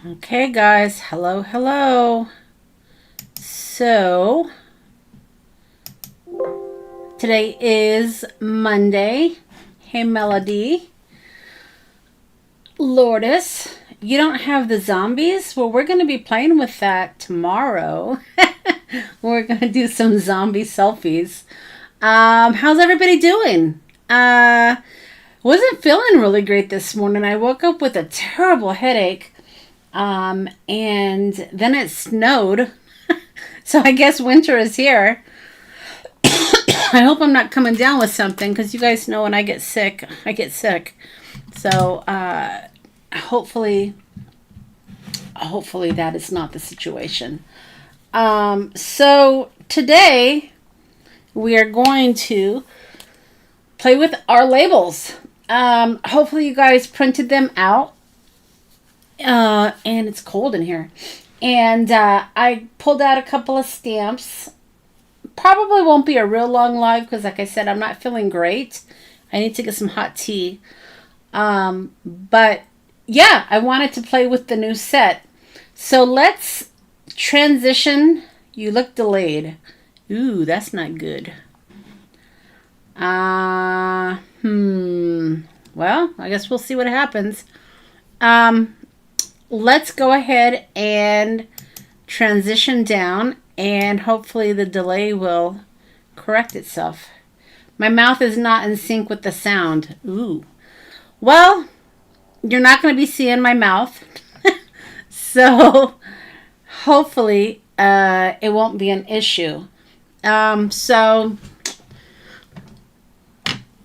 Okay, guys. Hello, hello. So, today is Monday. Hey, Melody. Lourdes, you don't have the zombies? Well, we're going to be playing with that tomorrow. We're going to do some zombie selfies. How's everybody doing? Wasn't feeling really great this morning. I woke up with a terrible headache. And then it snowed. So I guess winter is here. I hope I'm not coming down with something because you guys know when I get sick, I get sick. So hopefully that is not the situation. So today we are going to play with our labels. Hopefully you guys printed them out. And it's cold in here. And I pulled out a couple of stamps. Probably won't be a real long live because, like I said, I'm not feeling great. I need to get some hot tea. But yeah, I wanted to play with the new set. So let's transition. You look delayed. Ooh, that's not good. Well, I guess we'll see what happens. Let's go ahead and transition down, and hopefully the delay will correct itself. My mouth is not in sync with the sound. Ooh. Well, you're not going to be seeing my mouth. So hopefully it won't be an issue. So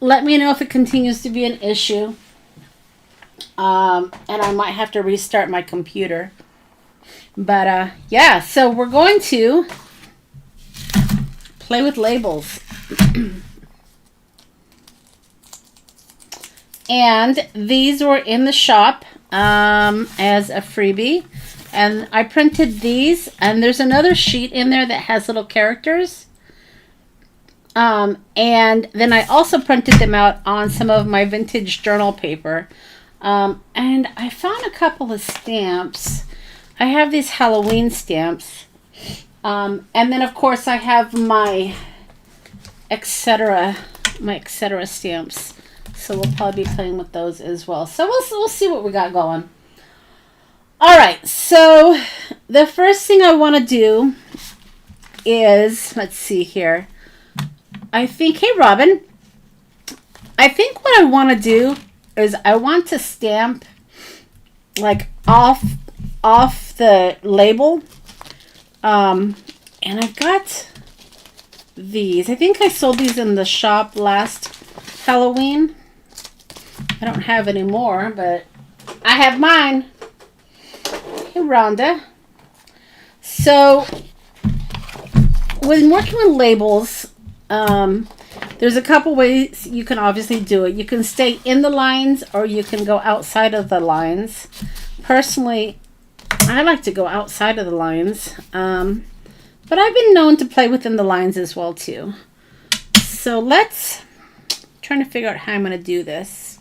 let me know if it continues to be an issue. And I might have to restart my computer. But yeah, so we're going to play with labels. And these were in the shop as a freebie. And I printed these. And there's another sheet in there that has little characters. And then I also printed them out on some of my vintage journal paper. And I found a couple of stamps. I have these Halloween stamps. And then, of course, I have my etc. stamps. So we'll probably be playing with those as well. So we'll see what we got going. All right. So the first thing I want to do is, let's see here. Hey, Robin. I think what I want to do is I want to stamp like off the label. And I've got these. I think I sold these in the shop last Halloween. I don't have any more, but I have mine. Hey, Rhonda. So when working with labels, there's a couple ways you can obviously do it. You can stay in the lines or you can go outside of the lines. Personally, I like to go outside of the lines. But I've been known to play within the lines as well too. So trying to figure out how I'm going to do this.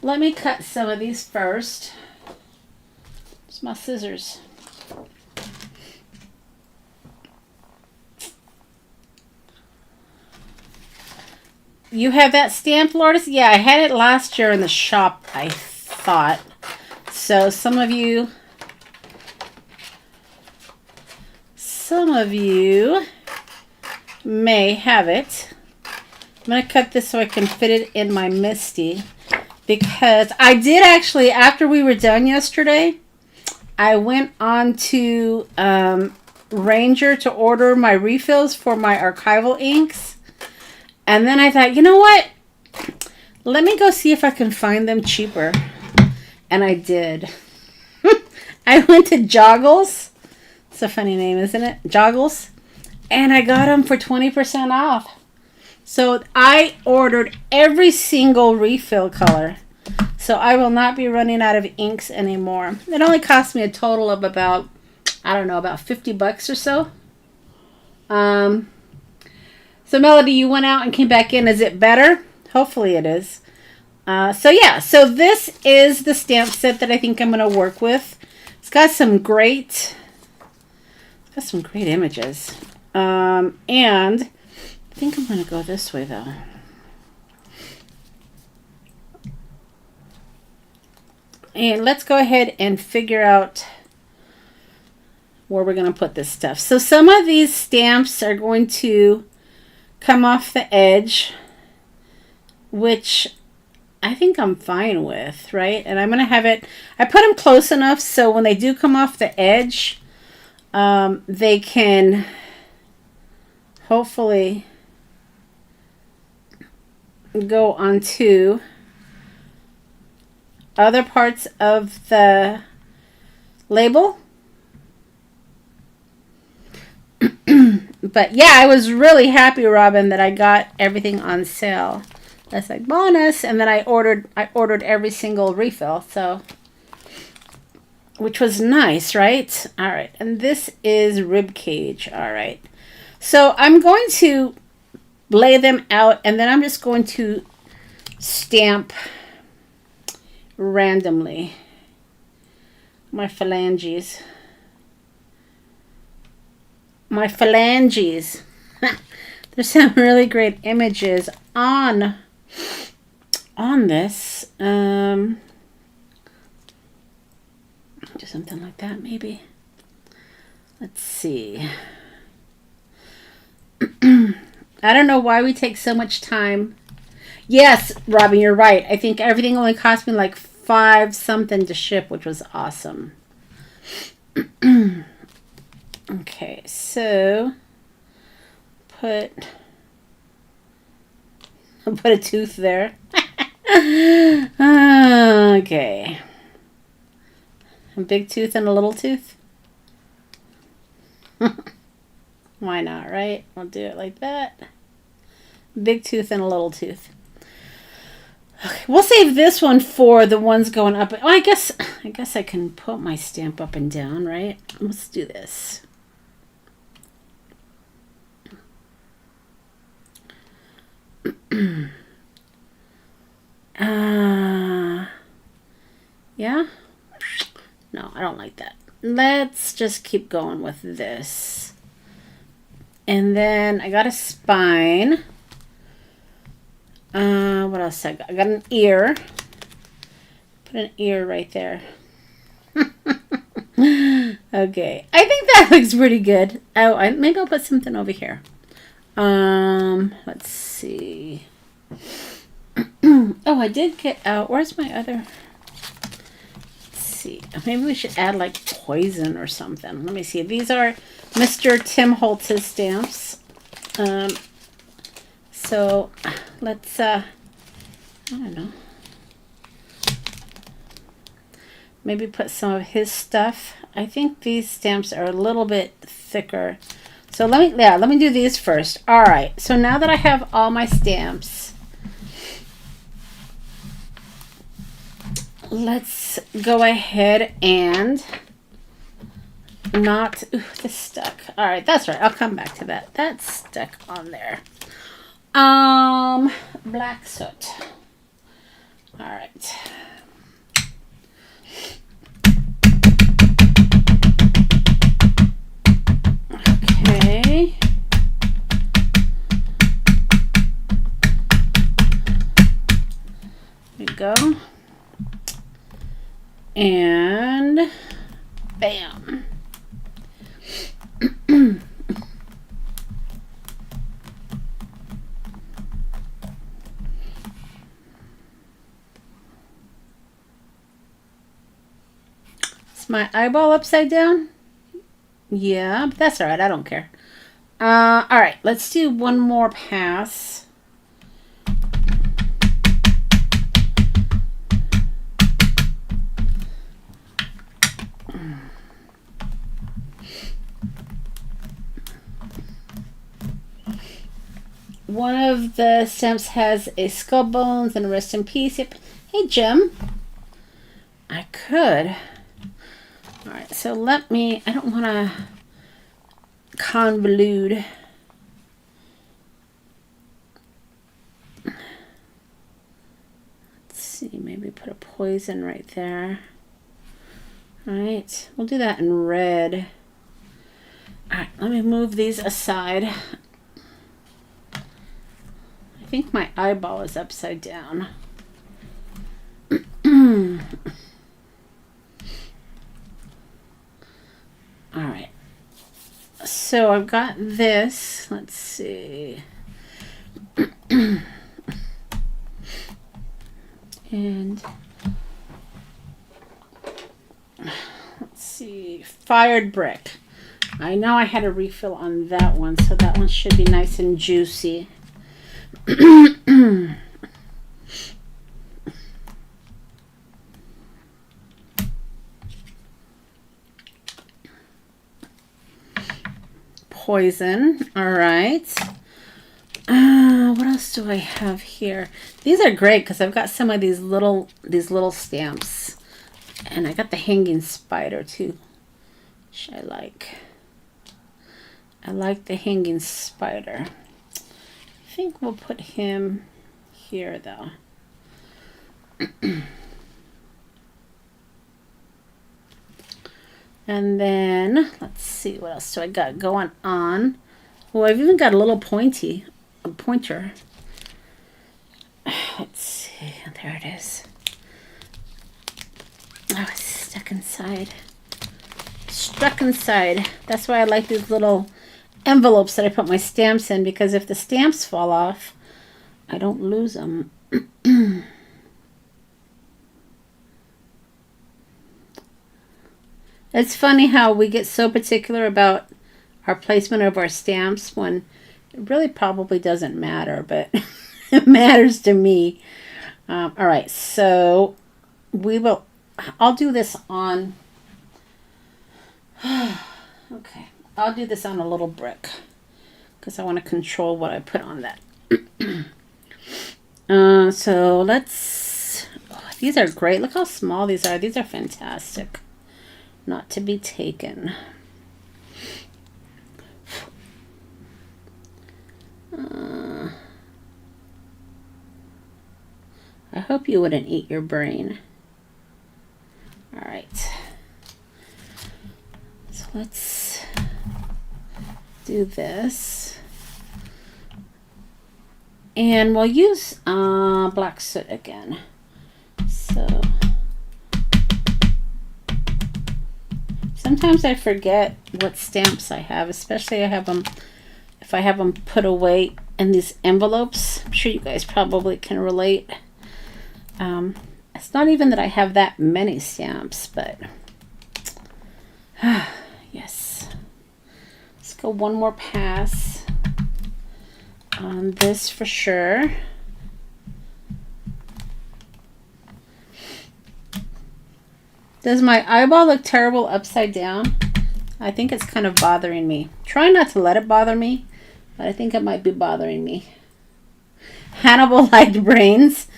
Let me cut some of these first. It's my scissors. You have that stamp, Lourdes? Yeah, I had it last year in the shop, I thought. So some of you may have it. I'm going to cut this so I can fit it in my Misty. Because I did actually, after we were done yesterday, I went on to Ranger to order my refills for my archival inks. And then I thought, you know what? Let me go see if I can find them cheaper. And I did. I went to Joggles. It's a funny name, isn't it? Joggles. And I got them for 20% off. So I ordered every single refill color. So I will not be running out of inks anymore. It only cost me a total of about $50 or so. So Melody, you went out and came back in. Is it better? Hopefully it is. So yeah, so this is the stamp set that I think I'm going to work with. It's got some great images. And I think I'm going to go this way though. And let's go ahead and figure out where we're going to put this stuff. So some of these stamps are going to come off the edge, which I think I'm fine with, right? And I'm going to have it, I put them close enough so when they do come off the edge, they can hopefully go onto other parts of the label. But yeah, I was really happy, Robin, that I got everything on sale. That's like bonus. And then I ordered every single refill, so which was nice, right? All right. And this is rib cage. All right. So I'm going to lay them out, and then I'm just going to stamp randomly my phalanges. There's some really great images on this. Do something like that maybe. Let's see. I don't know why we take so much time. Yes, Robin, you're right. I think everything only cost me like $5 something to ship, which was awesome. Okay, so put a tooth there. Okay. A big tooth and a little tooth. Why not, right? I'll do it like that. Big tooth and a little tooth. Okay, we'll save this one for the ones going up. Well, I guess I can put my stamp up and down, right? Let's do this. Yeah? No, I don't like that. Let's just keep going with this. And then I got a spine. What else I got? I got an ear. Put an ear right there. Okay. I think that looks pretty good. Oh, maybe I'll put something over here. Let's see. Oh, I did get out. Where's my other? Let's see. Maybe we should add like poison or something. Let me see. These are Mr. Tim Holtz's stamps. So let's, I don't know. Maybe put some of his stuff. I think these stamps are a little bit thicker. So let me do these first. All right. So now that I have all my stamps, let's go ahead and not, ooh, this stuck. All right, that's right. I'll come back to that. That's stuck on there. Black soot. All right. Okay. There we go. And bam. Is my eyeball upside down? Yeah, but that's all right. I don't care. All right, let's do one more pass. One of the stamps has a skull bones and a rest in peace. Yep. Hey, Jim. I could. All right, so let me, I don't want to convolute. Let's maybe put a poison right there. All right, we'll do that in red. All right, let me move these aside. I think my eyeball is upside down. All right. So I've got this. Let's see. And let's see. Fired brick. I know I had a refill on that one, so that one should be nice and juicy. Poison. All right. What else do I have here? These are great because I've got some of these little stamps, and I got the hanging spider too, which I like. I like the hanging spider. I think we'll put him here though. And then let's see, what else do I got going on? Well, I've even got a little pointer. Let's see, there it is. Oh, it's stuck inside. Stuck inside. That's why I like these little envelopes that I put my stamps in, because if the stamps fall off, I don't lose them. It's funny how we get so particular about our placement of our stamps when it really probably doesn't matter, but it matters to me. All right, so I'll do this on, okay, I'll do this on a little brick because I want to control what I put on that. So let's, these are great. Look how small these are. These are fantastic. Not to be taken. I hope you wouldn't eat your brain. All right. So let's do this. And we'll use black soot again. So sometimes I forget what stamps I have, especially if I have them put away in these envelopes. I'm sure you guys probably can relate. It's not even that I have that many stamps, but yes. Let's go one more pass on this for sure. Does my eyeball look terrible upside down? I think it's kind of bothering me. Try not to let it bother me, but I think it might be bothering me. Hannibal liked brains.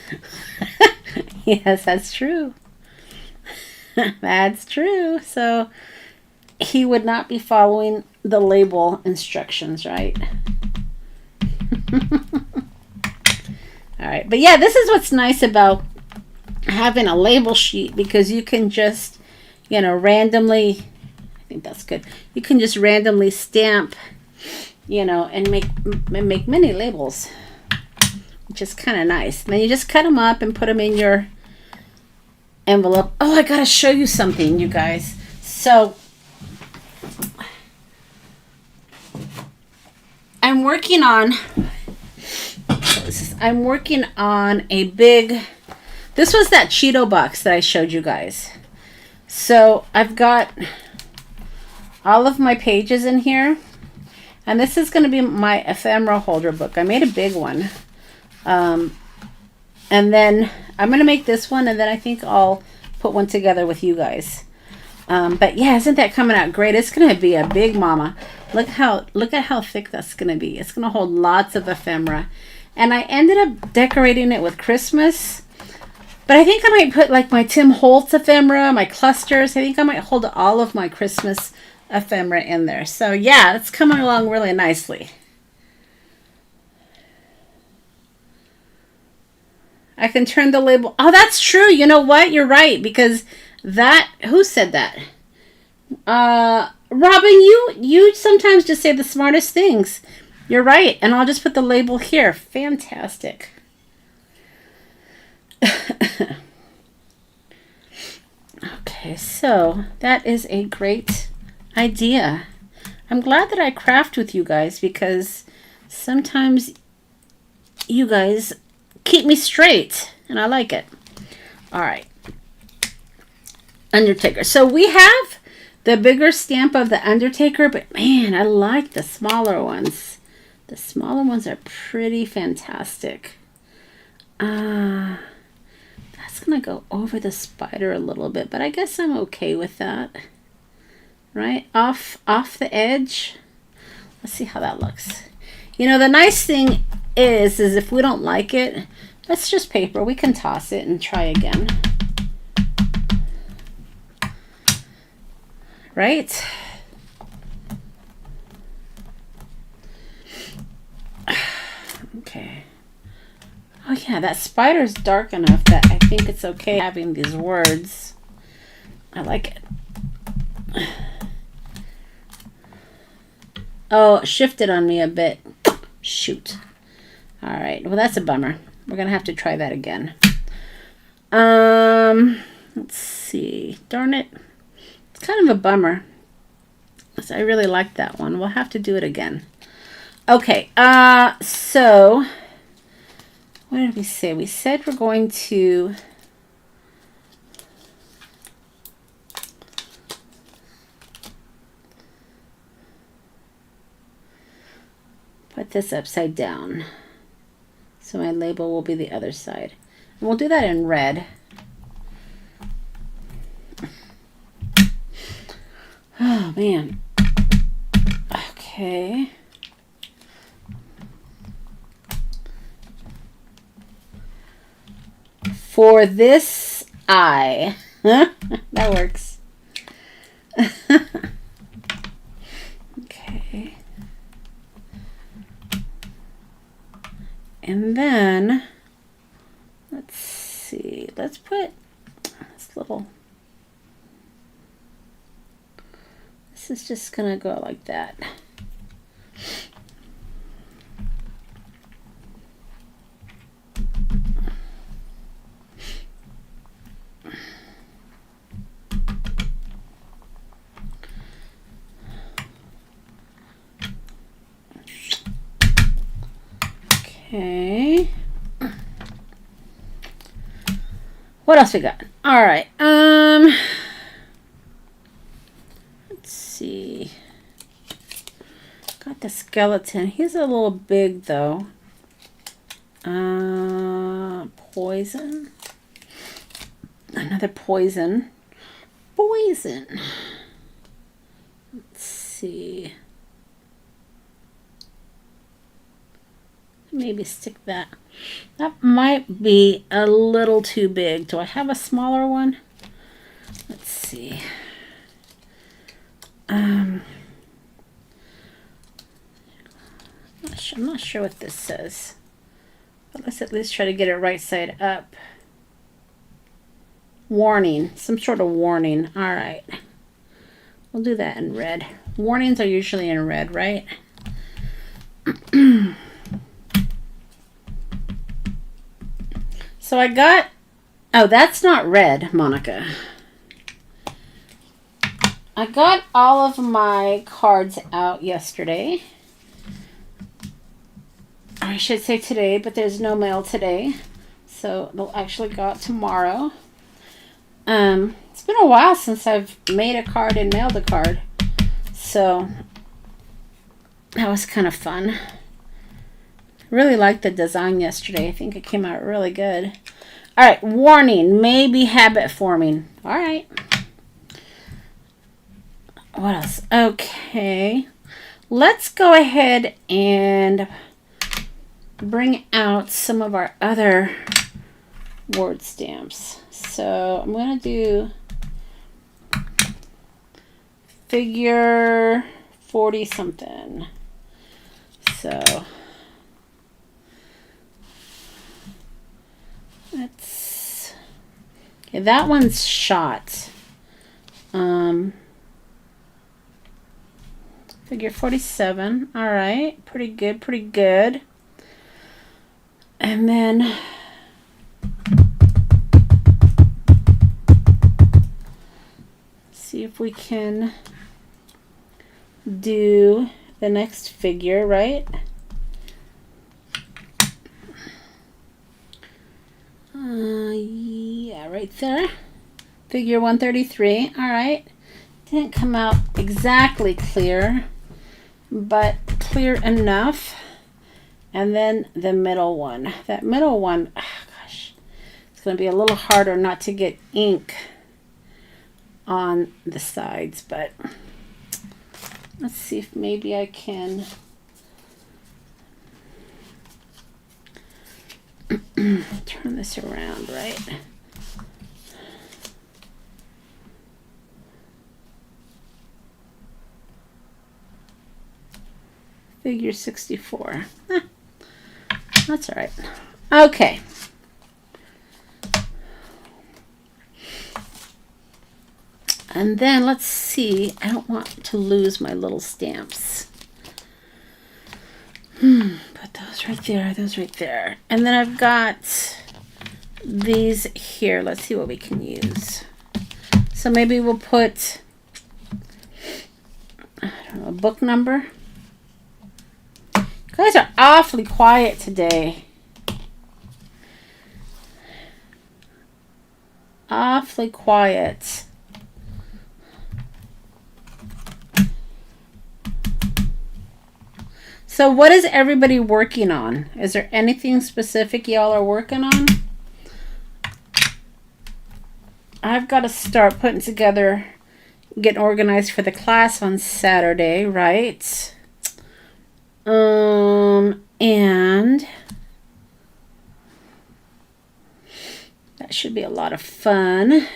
Yes, that's true. That's true. So he would not be following the label instructions, right? All right. But yeah, this is what's nice about having a label sheet, because you can just, randomly, I think that's good. You can just randomly stamp, and make mini labels, which is kind of nice. Then you just cut them up and put them in your envelope. Oh, I gotta show you something, you guys. So I'm working on a big, this was that Cheeto box that I showed you guys. So I've got all of my pages in here, and this is going to be my ephemera holder book. I made a big one. And then I'm going to make this one, and then I think I'll put one together with you guys. But yeah, isn't that coming out great? It's going to be a big mama. Look at how thick that's going to be. It's going to hold lots of ephemera. And I ended up decorating it with Christmas. But I think I might put like my Tim Holtz ephemera, my clusters. I think I might hold all of my Christmas ephemera in there. So yeah, it's coming along really nicely. I can turn the label. Oh, that's true. You know what? You're right, because that, who said that? Robin, you sometimes just say the smartest things. You're right. And I'll just put the label here. Fantastic. Okay, so that is a great idea. I'm glad that I craft with you guys, because sometimes you guys keep me straight, and I like it. All right. Undertaker. So we have the bigger stamp of the Undertaker, but man, I like the smaller ones. The smaller ones are pretty fantastic. That's going to go over the spider a little bit, but I guess I'm okay with that. Right? Off the edge. Let's see how that looks. You know, the nice thing is if we don't like it, that's just paper. We can toss it and try again. Right? Okay. Oh yeah, that spider's dark enough that I think it's okay having these words. I like it. Oh, it shifted on me a bit. Shoot. All right. Well, that's a bummer. We're going to have to try that again. Let's see. Darn it. It's kind of a bummer. I really liked that one. We'll have to do it again. Okay. So what did we say? We said we're going to put this upside down. So my label will be the other side. And we'll do that in red. Oh, man. Okay. For this eye. That works. Okay. And then, let's see. Let's put this little... This is just going to go like that. Okay. What else we got? All right. Let's see. Got the skeleton. He's a little big though. Poison. Another poison. Poison. Let's see. Maybe stick that. That might be a little too big. Do I have a smaller one? Let's see. I'm not sure what this says. But let's at least try to get it right side up. Warning. Some sort of warning. All right. We'll do that in red. Warnings are usually in red, right? So I got, oh, that's not red, Monica. I got all of my cards out yesterday. Or I should say today, but there's no mail today. So they'll actually go out tomorrow. It's been a while since I've made a card and mailed a card. So that was kind of fun. Really liked the design yesterday. I think it came out really good. All right, warning, may be habit forming. All right. What else? Okay. Let's go ahead and bring out some of our other word stamps. So I'm going to do figure 40 something. So Okay, that one's shot. Figure 47. All right, pretty good, pretty good. And then see if we can do the next figure, right? Yeah, right there. Figure 133. All right. Didn't come out exactly clear, but clear enough. And then the middle one. That middle one, oh gosh, it's going to be a little harder not to get ink on the sides, but let's see if maybe I can turn this around, right? Figure 64. That's all right. Okay. And then let's see. I don't want to lose my little stamps. Put those right there. Those right there. And then I've got these here. Let's see what we can use. So maybe we'll put, I don't know, a book number. You guys are awfully quiet today. Awfully quiet. So what is everybody working on? Is there anything specific y'all are working on? I've got to start putting together, getting organized for the class on Saturday, right? And that should be a lot of fun.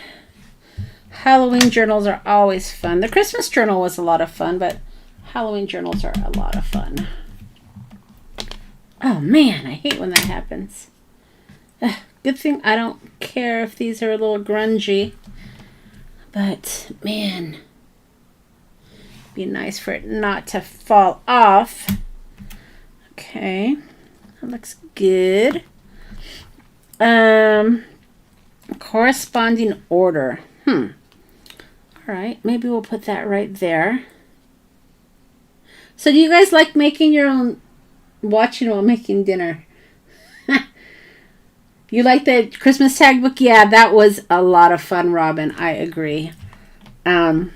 Halloween journals are always fun. The Christmas journal was a lot of fun, but Halloween journals are a lot of fun. Oh man, I hate when that happens. Good thing I don't care if these are a little grungy, but man, it'd be nice for it not to fall off. Okay, that looks good. Corresponding order. All right, maybe we'll put that right there. So do you guys like making your own, watching while making dinner? You like the Christmas tag book? Yeah, that was a lot of fun, Robin. I agree. I'm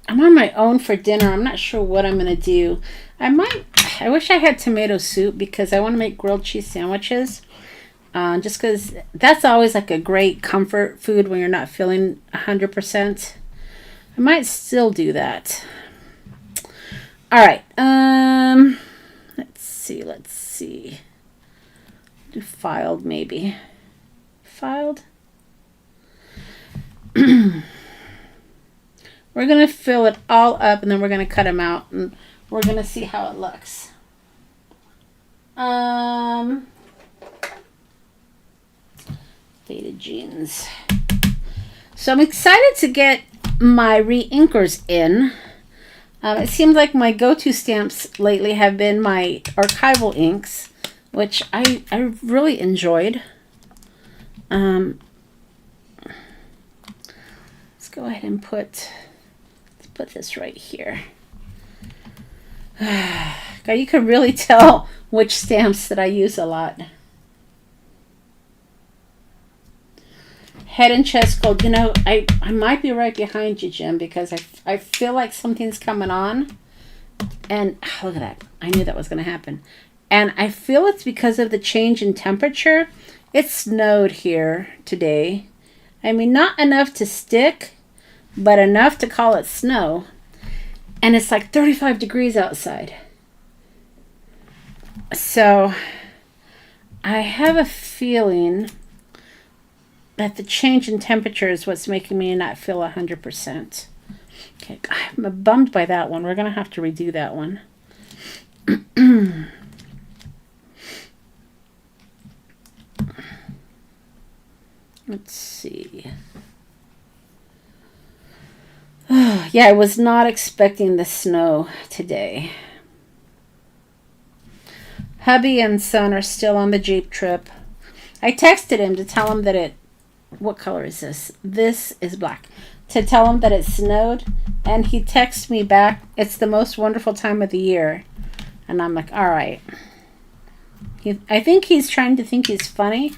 on my own for dinner. I'm not sure what I'm going to do. I wish I had tomato soup because I want to make grilled cheese sandwiches. Just because that's always like a great comfort food when you're not feeling 100%. I might still do that. All right. Let's see. Do filed maybe. Filed. We're going to fill it all up and then we're going to cut them out and we're going to see how it looks. Faded jeans. So I'm excited to get my re-inkers in. It seems like my go-to stamps lately have been my archival inks, which I really enjoyed. Let's go ahead and put this right here. God, you can really tell which stamps that I use a lot. Head and chest gold. You know, I might be right behind you, Jim, because I feel like something's coming on. And look at that. I knew that was going to happen. And I feel it's because of the change in temperature. It snowed here today. I mean, not enough to stick, but enough to call it snow. And it's like 35 degrees outside. So I have a feeling that the change in temperature is what's making me not feel 100%. Okay, I'm bummed by that one. We're going to have to redo that one. Let's Yeah, I was not expecting the snow today. Hubby and son are still on the Jeep trip. I texted him to tell him that it... What color is this? This is black. To tell him that it snowed. And he texted me back, it's the most wonderful time of the year. And I'm like, all right. I think he's trying to think he's funny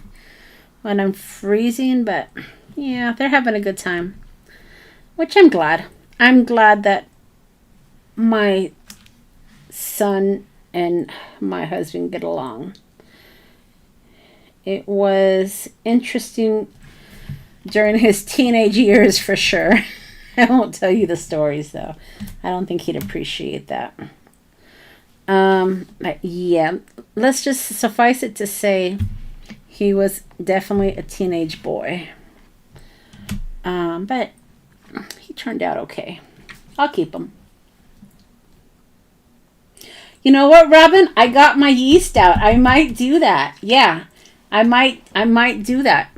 when I'm freezing. But yeah, they're having a good time. Which I'm glad. I'm glad that my son and my husband get along. It was interesting during his teenage years for sure. I won't tell you the stories though. I don't think he'd appreciate that. But yeah, let's just suffice it to say he was definitely a teenage boy. But he turned out okay. I'll keep him. You know what, Robin? I got my yeast out. I might do that. Yeah, I might do that.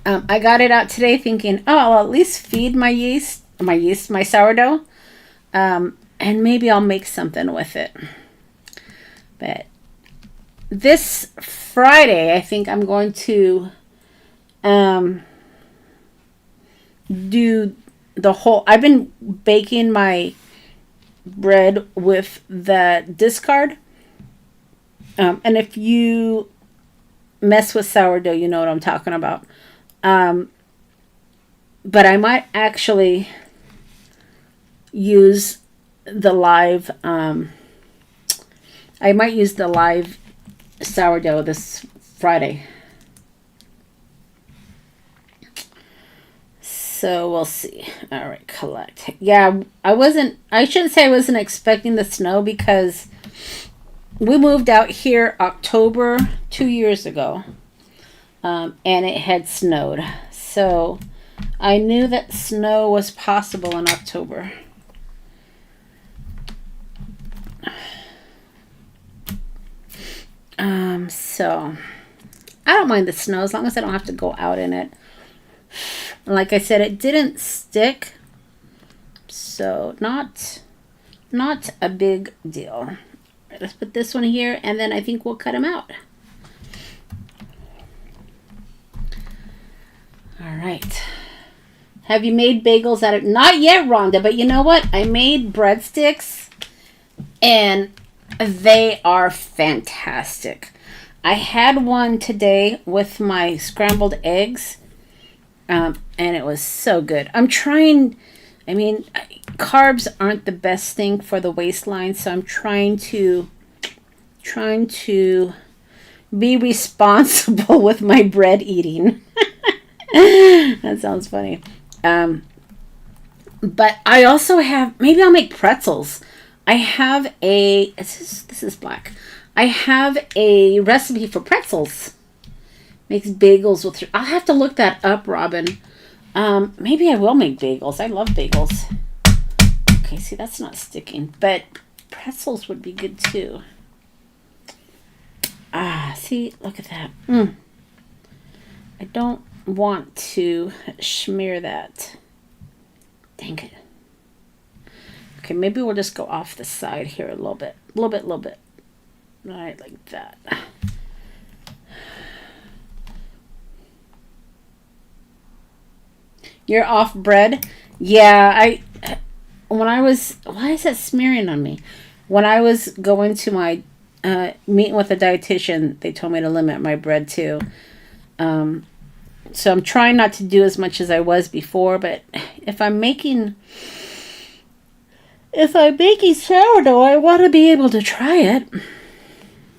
I got it out today thinking, oh, I'll at least feed my sourdough. And maybe I'll make something with it. But this Friday, I think I'm going to do the whole... I've been baking my bread with the discard. And if you mess with sourdough, you know what I'm talking about. But I might actually use the live sourdough this Friday. So we'll see. All right, collect. Yeah, I shouldn't say I wasn't expecting the snow because we moved out here October 2 years ago. And it had snowed. So I knew that snow was possible in October. So I don't mind the snow as long as I don't have to go out in it. Like I said, it didn't stick. So not a big deal. Let's put this one here and then I think we'll cut them out. All right. Have you made bagels out of... Not yet, Rhonda, but you know what? I made breadsticks and they are fantastic. I had one today with my scrambled eggs and it was so good. I'm trying... I mean, carbs aren't the best thing for the waistline, so I'm trying to be responsible with my bread eating. That sounds funny. But I also have, maybe I'll make pretzels. I have this is black. I have a recipe for pretzels. Makes bagels with, I'll have to look that up, Robin. Maybe I will make bagels. I love bagels. Okay, see, that's not sticking, but pretzels would be good too. See, look at that. I don't want to smear that. Dang it. Okay, maybe we'll just go off the side here a little bit. Little bit. All right, like that. You're off bread? Yeah, why is that smearing on me? When I was going to my meeting with a dietitian, they told me to limit my bread too. So I'm trying not to do as much as I was before, but if I'm making sourdough, I want to be able to try it.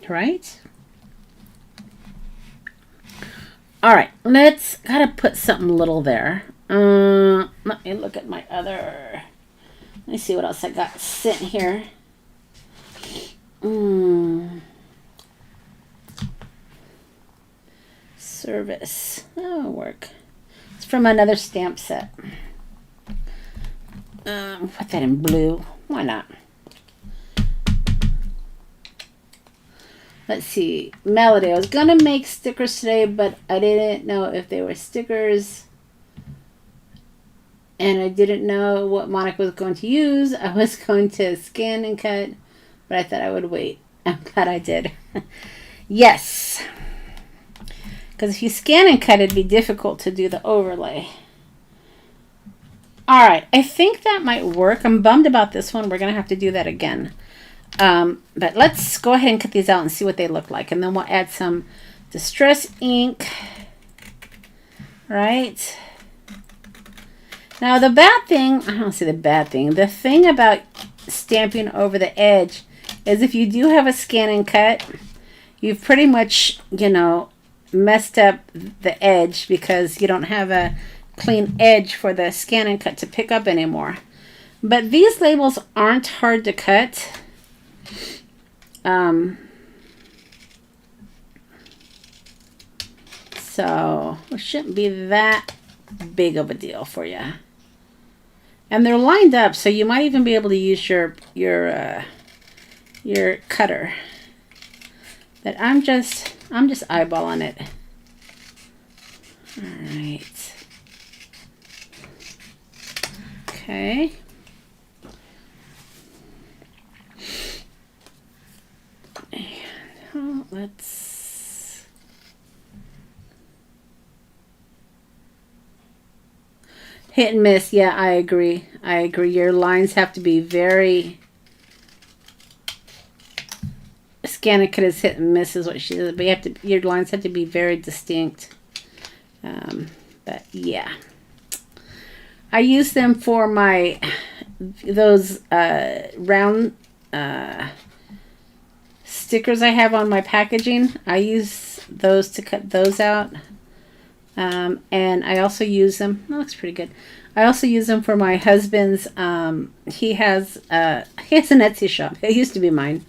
Right? All right, gotta put something little there. Let me look at my other... Let me see what else I got sitting here. Service. That'll work. It's from another stamp set. Put that in blue. Why not? Let's see. Melody. I was going to make stickers today, but I didn't know if they were stickers and I didn't know what Monica was going to use. I was going to scan and cut, but I thought I would wait. I'm glad I did. Yes. Because if you scan and cut, it'd be difficult to do the overlay. All right. I think that might work. I'm bummed about this one. We're going to have to do that again. But let's go ahead and cut these out and see what they look like. And then we'll add some Distress ink. Right. Now the bad thing, I don't see the bad thing. The thing about stamping over the edge is if you do have a scan and cut, you've pretty much, messed up the edge because you don't have a clean edge for the scan and cut to pick up anymore. But these labels aren't hard to cut. So it shouldn't be that big of a deal for you. And they're lined up, so you might even be able to use your cutter. But I'm just eyeballing it. All right. Okay. And let's hit and miss. Yeah, I agree. Your lines have to be very scan and cut is hit and miss is what she said, but your lines have to be very distinct. But yeah, I use them for those round stickers I have on my packaging. I use those to cut those out. And I also use them. That looks pretty good. I also use them for my husband's. He has an Etsy shop. It used to be mine,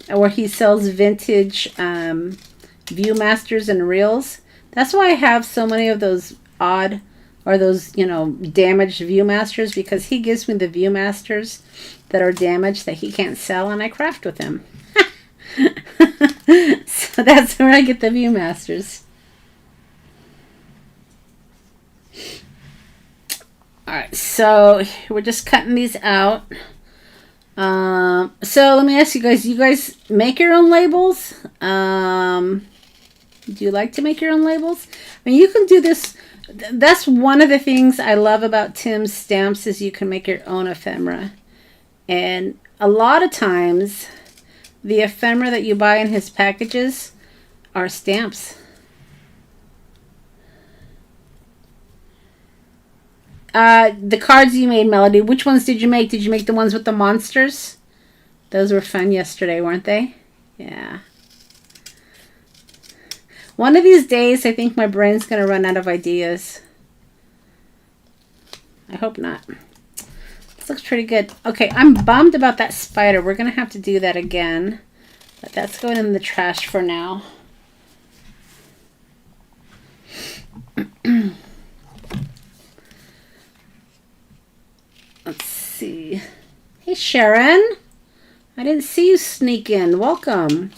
where he sells vintage Viewmasters and reels. That's why I have so many of those odd or those damaged Viewmasters, because he gives me the Viewmasters that are damaged that he can't sell, and I craft with him. So that's where I get the Viewmasters. Alright, so we're just cutting these out. So let me ask you guys make your own labels? Do you like to make your own labels? I mean, you can do this. That's one of the things I love about Tim's stamps is you can make your own ephemera. And a lot of times, the ephemera that you buy in his packages are stamps. The cards you made, Melody, which ones did you make? Did you make the ones with the monsters? Those were fun yesterday, weren't they? Yeah. One of these days, I think my brain's going to run out of ideas. I hope not. This looks pretty good. Okay, I'm bummed about that spider. We're going to have to do that again. But that's going in the trash for now. Let's see. Hey, Sharon. I didn't see you sneak in. Welcome.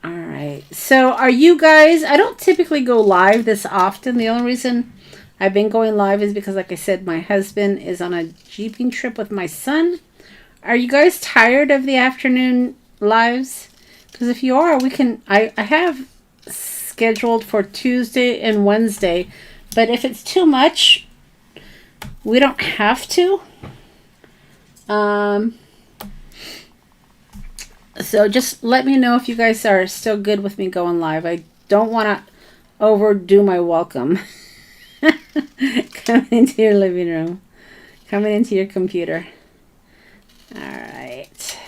All right. So are you guys... I don't typically go live this often. The only reason I've been going live is because, like I said, my husband is on a jeeping trip with my son. Are you guys tired of the afternoon lives? Because if you are, we can... I have scheduled for Tuesday and Wednesday. But if it's too much, we don't have to. So just let me know if you guys are still good with me going live. I don't want to overdo my welcome. Coming into your living room. Coming into your computer. All right.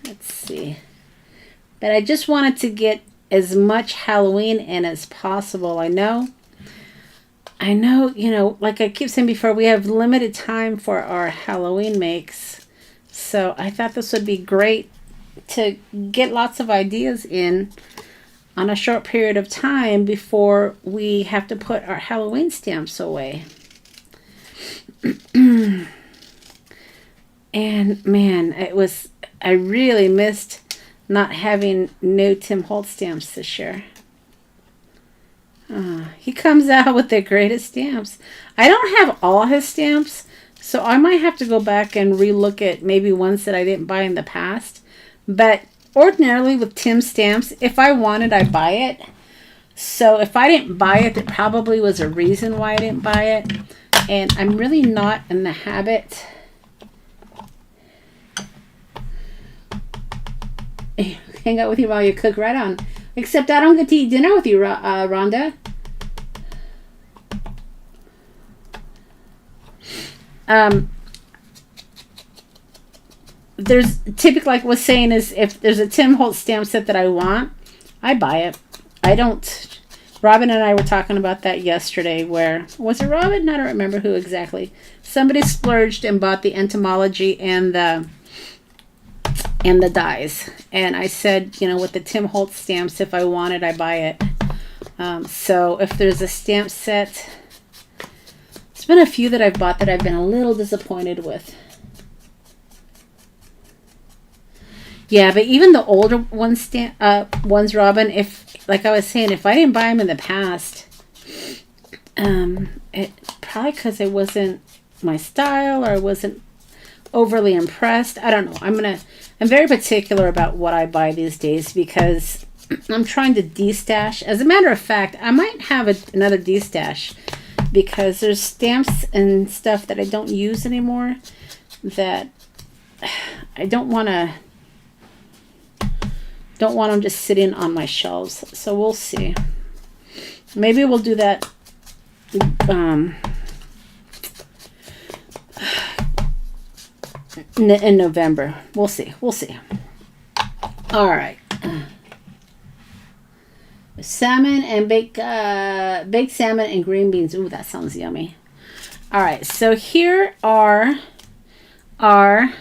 Let's see. But I just wanted to get as much Halloween in as possible. I know, like I keep saying before, we have limited time for our Halloween makes. So I thought this would be great to get lots of ideas in on a short period of time before we have to put our Halloween stamps away. And man, I really missed not having new Tim Holtz stamps this year. He comes out with the greatest stamps. I don't have all his stamps, so I might have to go back and relook at maybe ones that I didn't buy in the past. But ordinarily with Tim stamps, if I wanted, I buy it. So if I didn't buy it, there probably was a reason why I didn't buy it. And I'm really not in the habit. Hang out with you while you cook, right on. Except I don't get to eat dinner with you, Rhonda. There's typically, like I was saying, is if there's a Tim Holtz stamp set that I want, I buy it. I don't. Robin and I were talking about that yesterday. Where was it, Robin? I don't remember who exactly. Somebody splurged and bought the entomology and the dies. And I said, you know, with the Tim Holtz stamps, if I want it, I buy it. So if there's a stamp set, there's been a few that I've bought that I've been a little disappointed with. Yeah, but even the older ones, Robin, if, like I was saying, if I didn't buy them in the past, it probably because it wasn't my style or I wasn't overly impressed. I don't know. I'm very particular about what I buy these days because I'm trying to de-stash. As a matter of fact, I might have another de-stash because there's stamps and stuff that I don't use anymore that I don't want them just sitting on my shelves. So we'll see. Maybe we'll do that in November. We'll see. All right. Salmon and baked salmon and green beans. Ooh, that sounds yummy. All right. So here are our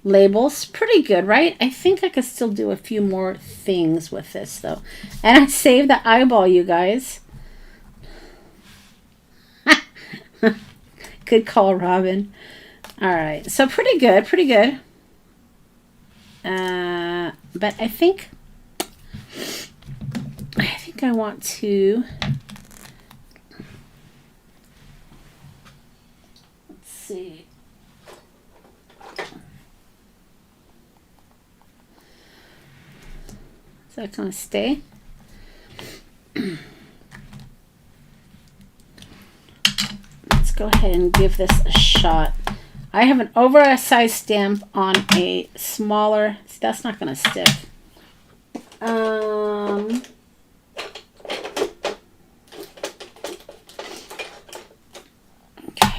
labels. Pretty good, right? I think I could still do a few more things with this though. And I saved the eyeball, you guys. Good call, Robin. All right, so pretty good. But I think I want to, let's see. Is that going to stay? Let's go ahead and give this a shot. I have an oversized stamp on a smaller. See, that's not going to stick. Okay,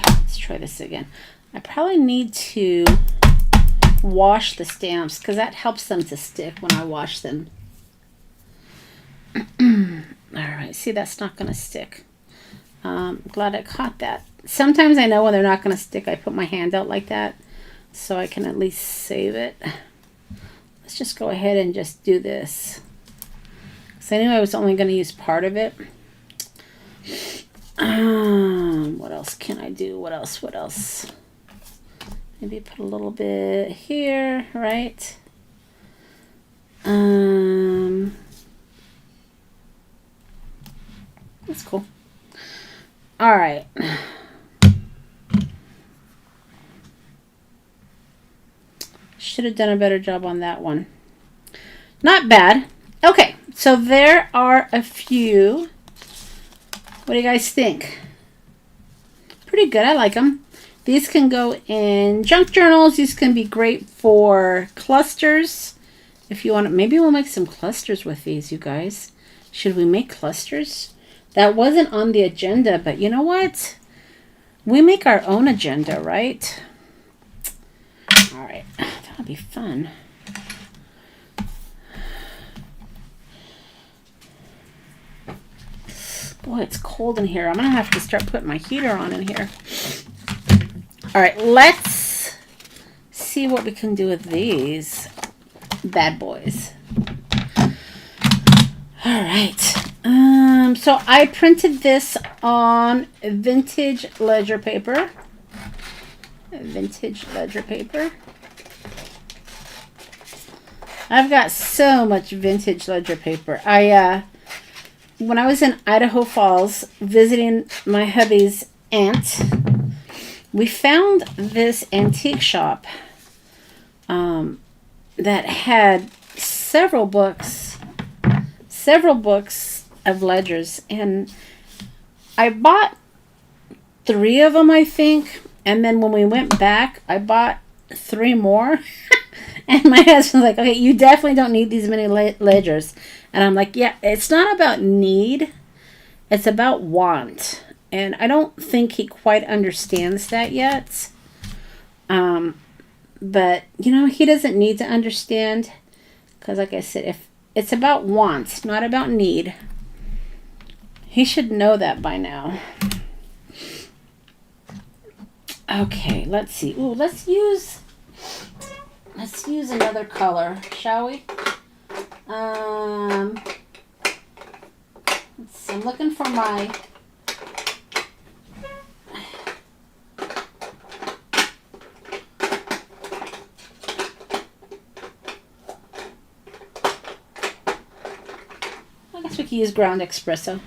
let's try this again. I probably need to wash the stamps because that helps them to stick when I wash them. All right, see, that's not going to stick. Glad I caught that. Sometimes I know when they're not going to stick. I put my hand out like that so I can at least save it. Let's just go ahead and just do this. So I knew I was only going to use part of it. What else can I do? What else? Maybe put a little bit here, right? That's cool. All right. Should have done a better job on that one. Not bad. Okay, so there are a few. What do you guys think? Pretty good. I like them. These can go in junk journals. These can be great for clusters. If you want to, maybe we'll make some clusters with these, you guys. Should we make clusters? That wasn't on the agenda, but you know what? We make our own agenda, right? All right, that would be fun. Boy, it's cold in here. I'm going to have to start putting my heater on in here. All right, let's see what we can do with these bad boys. All right. So I printed this on vintage ledger paper. I've got so much vintage ledger paper. when I was in Idaho Falls visiting my hubby's aunt, we found this antique shop that had several books of ledgers, and I bought 3 of them, I think, and then when we went back, I bought 3 more. And my husband's like, okay, you definitely don't need these many ledgers. And I'm like, yeah, it's not about need, it's about want. And I don't think he quite understands that yet. But, you know, he doesn't need to understand. Because, like I said, if it's about want, not about need. He should know that by now. Okay, let's see. Ooh, let's use another color, shall we? Let's see. I'm looking for my... I guess we could use ground espresso.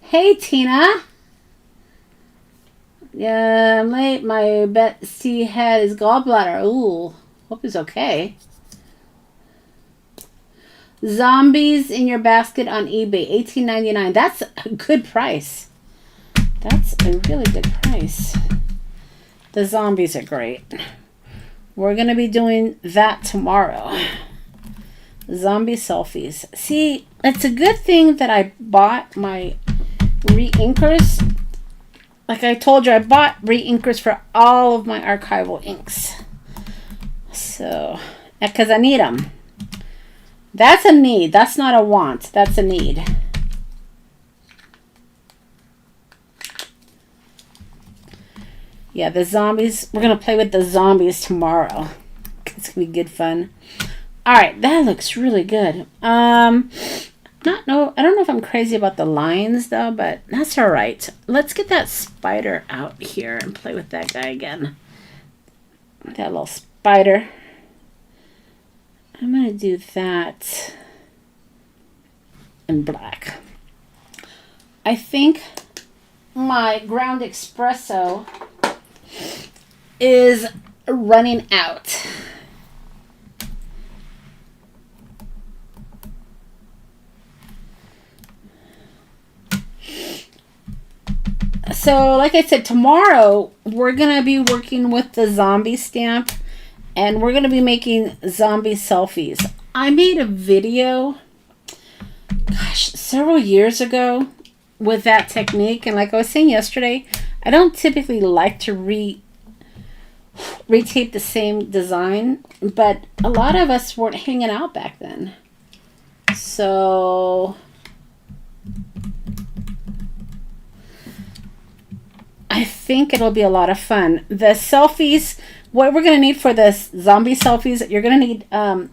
Hey, Tina. Yeah, I'm late. My Betsy had his gallbladder. Ooh, hope he's okay. Zombies in your basket on eBay, $18.99. That's a good price. That's a really good price. The zombies are great. We're going to be doing that tomorrow. Zombie selfies. See, it's a good thing that I bought my re-inkers. Like I told you, I bought re-inkers for all of my archival inks. So, because I need them. That's a need. That's not a want. That's a need. Yeah, the zombies. We're going to play with the zombies tomorrow. It's going to be good fun. All right, that looks really good. I don't know if I'm crazy about the lines, though, but that's all right. Let's get that spider out here and play with that guy again. That little spider. I'm going to do that in black. I think my ground espresso is running out. So, like I said, tomorrow we're going to be working with the zombie stamp. And we're going to be making zombie selfies. I made a video, gosh, several years ago with that technique. And like I was saying yesterday, I don't typically like to retape the same design. But a lot of us weren't hanging out back then. So I think it'll be a lot of fun. The selfies... What we're going to need for this zombie selfies, you're going to need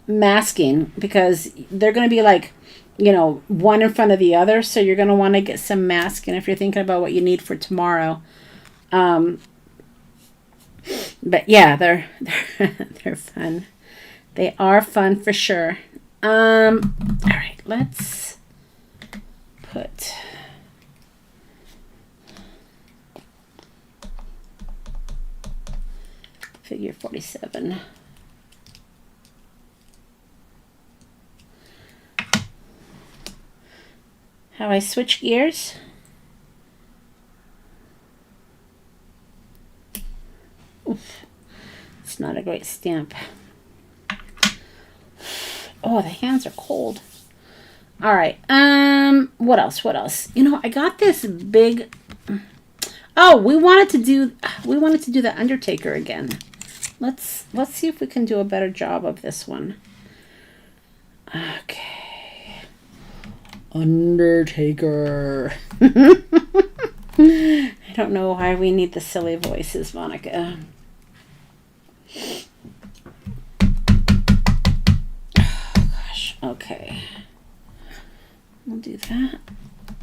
masking because they're going to be like, you know, one in front of the other. So you're going to want to get some masking if you're thinking about what you need for tomorrow. But yeah, they're fun. They are fun for sure. All right, let's put... Figure 47. How I switch gears. Oof. It's not a great stamp. Oh, the hands are cold. All right. What else? What else? You know, I got this big... Oh, we wanted to do the Undertaker again. Let's see if we can do a better job of this one. Okay. Undertaker. I don't know why we need the silly voices, Monica. Oh, gosh. Okay. We'll do that.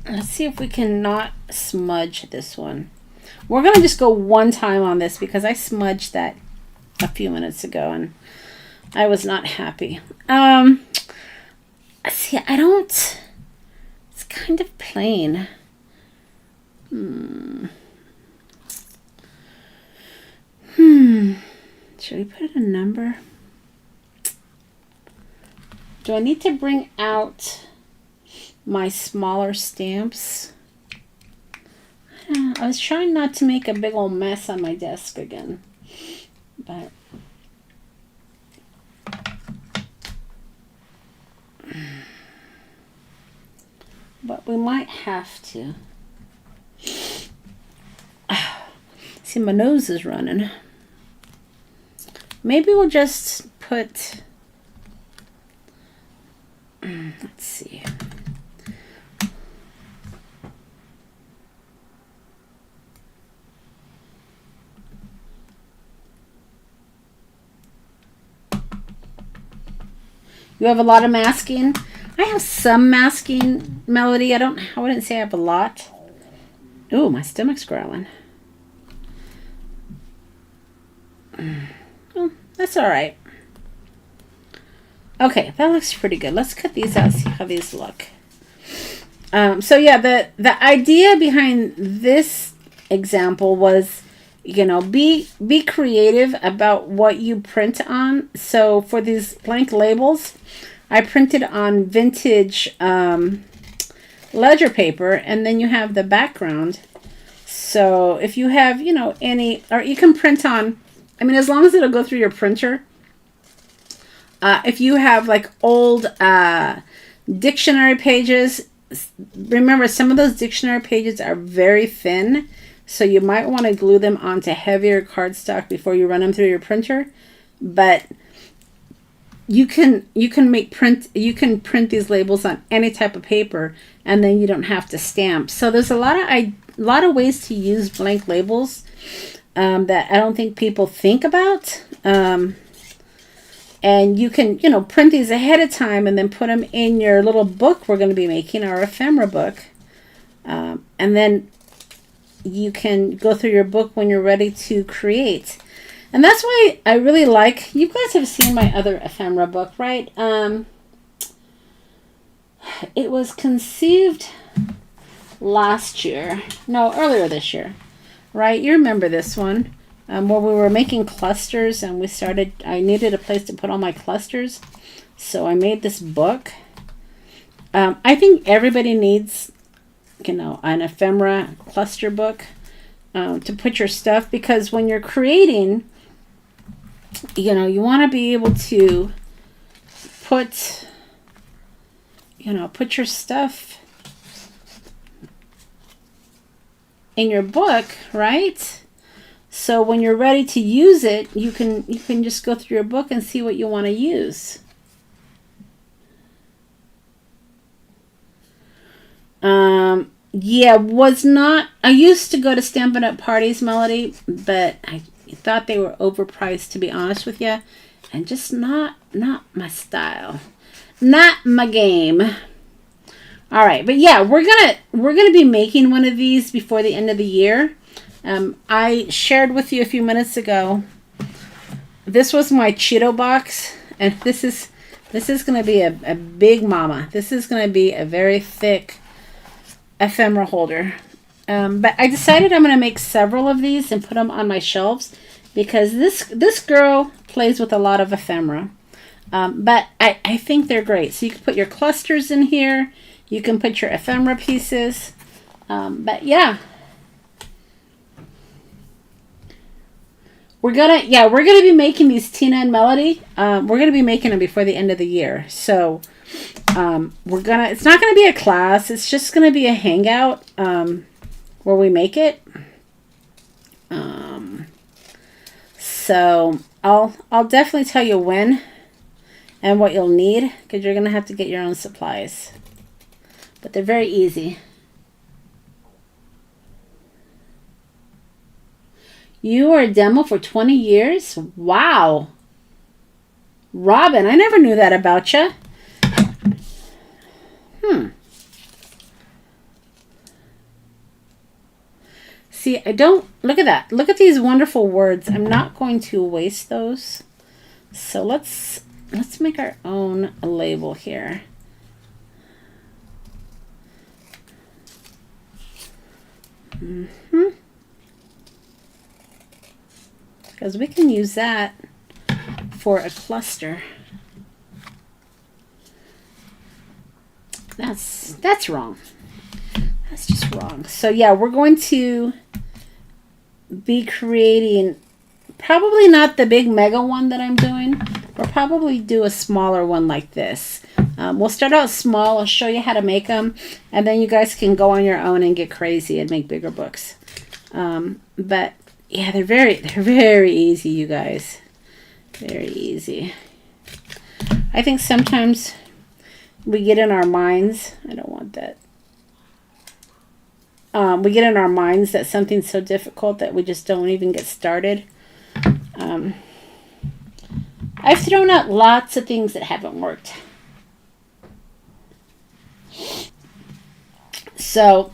Let's see if we can not smudge this one. We're going to just go one time on this because I smudged that a few minutes ago and I was not happy. See, I don't kind of plain. Should we put a number? Do I need to bring out my smaller stamps? I was trying not to make a big old mess on my desk again, but we might have to. See, my nose is running. Maybe we'll just put, let's see. You have a lot of masking. I have some masking, Melody. I wouldn't say I have a lot. Ooh, my stomach's growling. Well, that's all right. Okay, that looks pretty good. Let's cut these out, see how these look. So yeah, the idea behind this example was, you know, be creative about what you print on. So for these blank labels, I printed on vintage ledger paper, and then you have the background. So if you have, you know, any, or you can print on, I mean, as long as it'll go through your printer. If you have like old dictionary pages, remember some of those dictionary pages are very thin. So you might want to glue them onto heavier cardstock before you run them through your printer. But you can print these labels on any type of paper, and then you don't have to stamp. So there's a lot of ways to use blank labels that I don't think people think about. And you can, you know, print these ahead of time and then put them in your little book we're going to be making, our ephemera book. And then you can go through your book when you're ready to create. And that's why I really like, you guys have seen my other ephemera book, right? It was conceived earlier this year, right? You remember this one, where we were making clusters, and I needed a place to put all my clusters. So I made this book. I think everybody needs, you know, an ephemera cluster book to put your stuff, because when you're creating, you know, you want to be able to put your stuff in your book, right? So when you're ready to use it, you can just go through your book and see what you want to use. Yeah, I used to go to Stampin' Up! Parties, Melody, but I thought they were overpriced, to be honest with you, and just not my style, not my game. All right, but yeah, we're gonna be making one of these before the end of the year. I shared with you a few minutes ago, this was my Cheeto box, and this is gonna be a big mama. This is gonna be a very thick ephemera holder. But I decided I'm going to make several of these and put them on my shelves, because this girl plays with a lot of ephemera. But I think they're great. So you can put your clusters in here. You can put your ephemera pieces. But yeah. We're gonna be making these, Tina and Melody. We're gonna be making them before the end of the year. So it's not gonna be a class. It's just gonna be a hangout where we make it. So I'll definitely tell you when and what you'll need, because you're gonna have to get your own supplies. But they're very easy. You were a demo for 20 years? Wow. Robin, I never knew that about you. See, look at that. Look at these wonderful words. I'm not going to waste those. So let's make our own label here. Because we can use that for a cluster. That's wrong. That's just wrong. So yeah, we're going to be creating probably not the big mega one that I'm doing. We'll probably do a smaller one like this. We'll start out small. I'll show you how to make them, and then you guys can go on your own and get crazy and make bigger books. But yeah, they're very easy, you guys. Very easy. I think sometimes we get in our minds. I don't want that. We get in our minds that something's so difficult that we just don't even get started. I've thrown out lots of things that haven't worked. So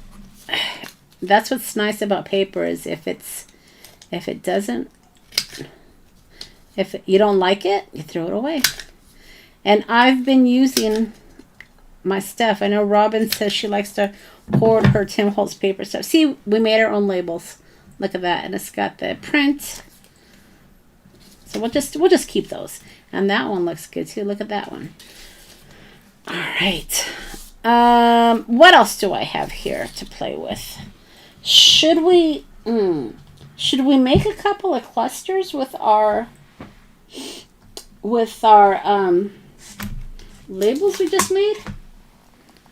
that's what's nice about paper is if you don't like it, you throw it away. And I've been using my stuff. I know Robin says she likes to hoard her Tim Holtz paper stuff. See, we made our own labels. Look at that, and it's got the print. So we'll just keep those. And that one looks good too. Look at that one. All right. What else do I have here to play with? Should we make a couple of clusters with our labels we just made?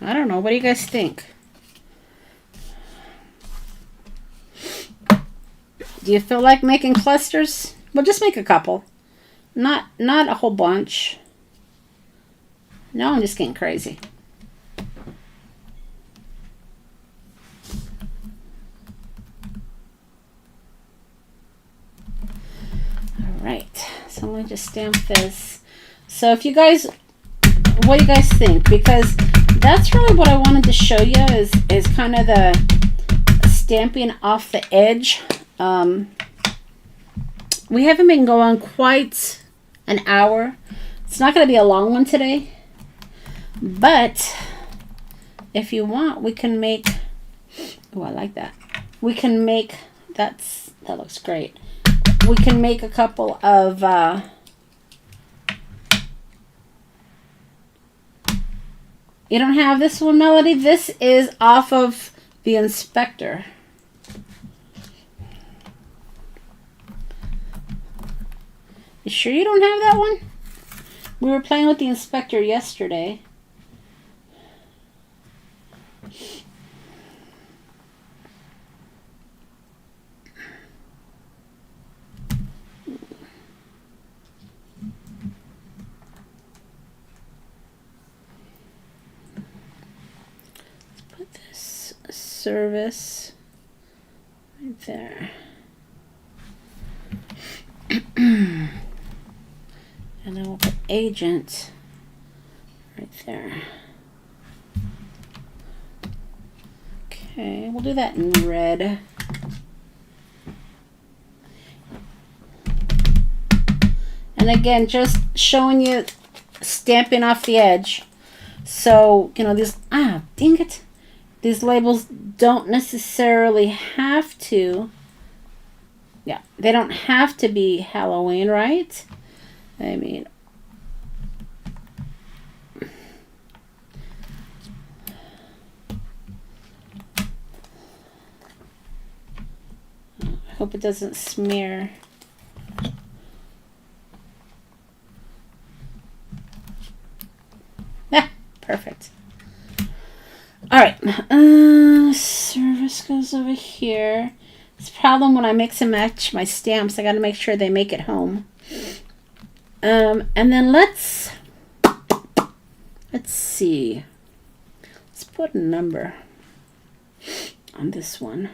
I don't know. What do you guys think? Do you feel like making clusters? Well, just make a couple. Not a whole bunch. No, I'm just getting crazy. All right. So I'm going to just stamp this. So if you guys, what do you guys think? Because that's really what I wanted to show you is kind of the stamping off the edge. We haven't been going quite an hour. It's not going to be a long one today. But if you want, we can make, oh, I like that. We can make, that looks great. We can make a couple of, you don't have this one, Melody? This is off of the Inspector. You sure you don't have that one? We were playing with the Inspector yesterday. Let's put this service right there. And then we'll put agent right there. Okay, we'll do that in red. And again, just showing you stamping off the edge. So, you know, these, dang it. These labels don't necessarily have to, yeah, they don't have to be Halloween, right? I mean, I hope it doesn't smear. Ah, perfect. All right, service goes over here. It's a problem when I mix and match my stamps. I got to make sure they make it home. And then let's see. Let's put a number on this one.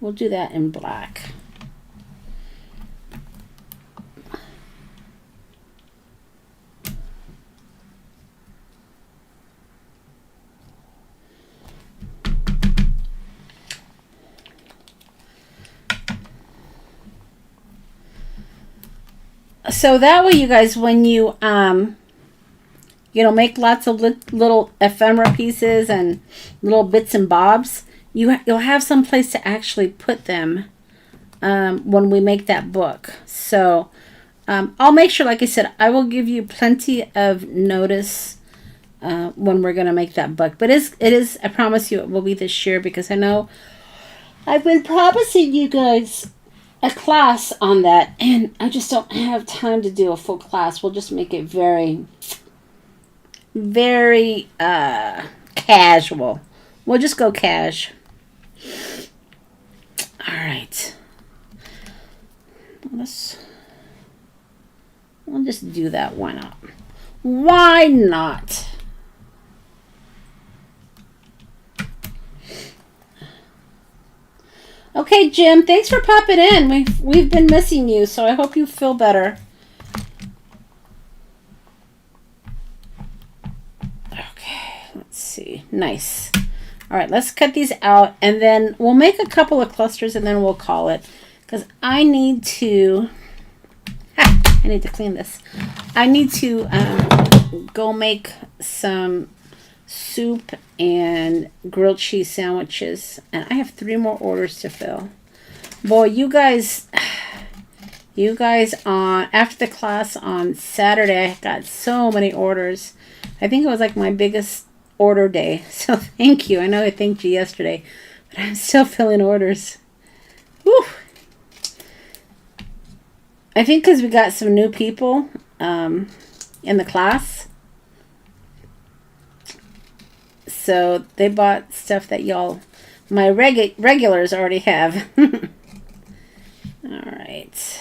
We'll do that in black. So that way, you guys, when you make lots of little ephemera pieces and little bits and bobs, you'll have some place to actually put them when we make that book. So I'll make sure, like I said, I will give you plenty of notice when we're going to make that book. But it is, I promise you it will be this year, because I know I've been promising you guys a class on that, and I just don't have time to do a full class. We'll just make it very, very casual. We'll just go cash. All right. We'll just do that. Why not? Why not? Okay, Jim, thanks for popping in. We've been missing you, so I hope you feel better. Okay, let's see. Nice. All right, let's cut these out, and then we'll make a couple of clusters, and then we'll call it. Because I need to clean this. I need to go make some soup and grilled cheese sandwiches, and I have 3 more orders to fill. Boy, you guys on after the class on Saturday, I got so many orders. I think it was like my biggest order day. So thank you. I know I thanked you yesterday, but I'm still filling orders. Whew. I think because we got some new people in the class. So they bought stuff that y'all, my regulars already have. All right.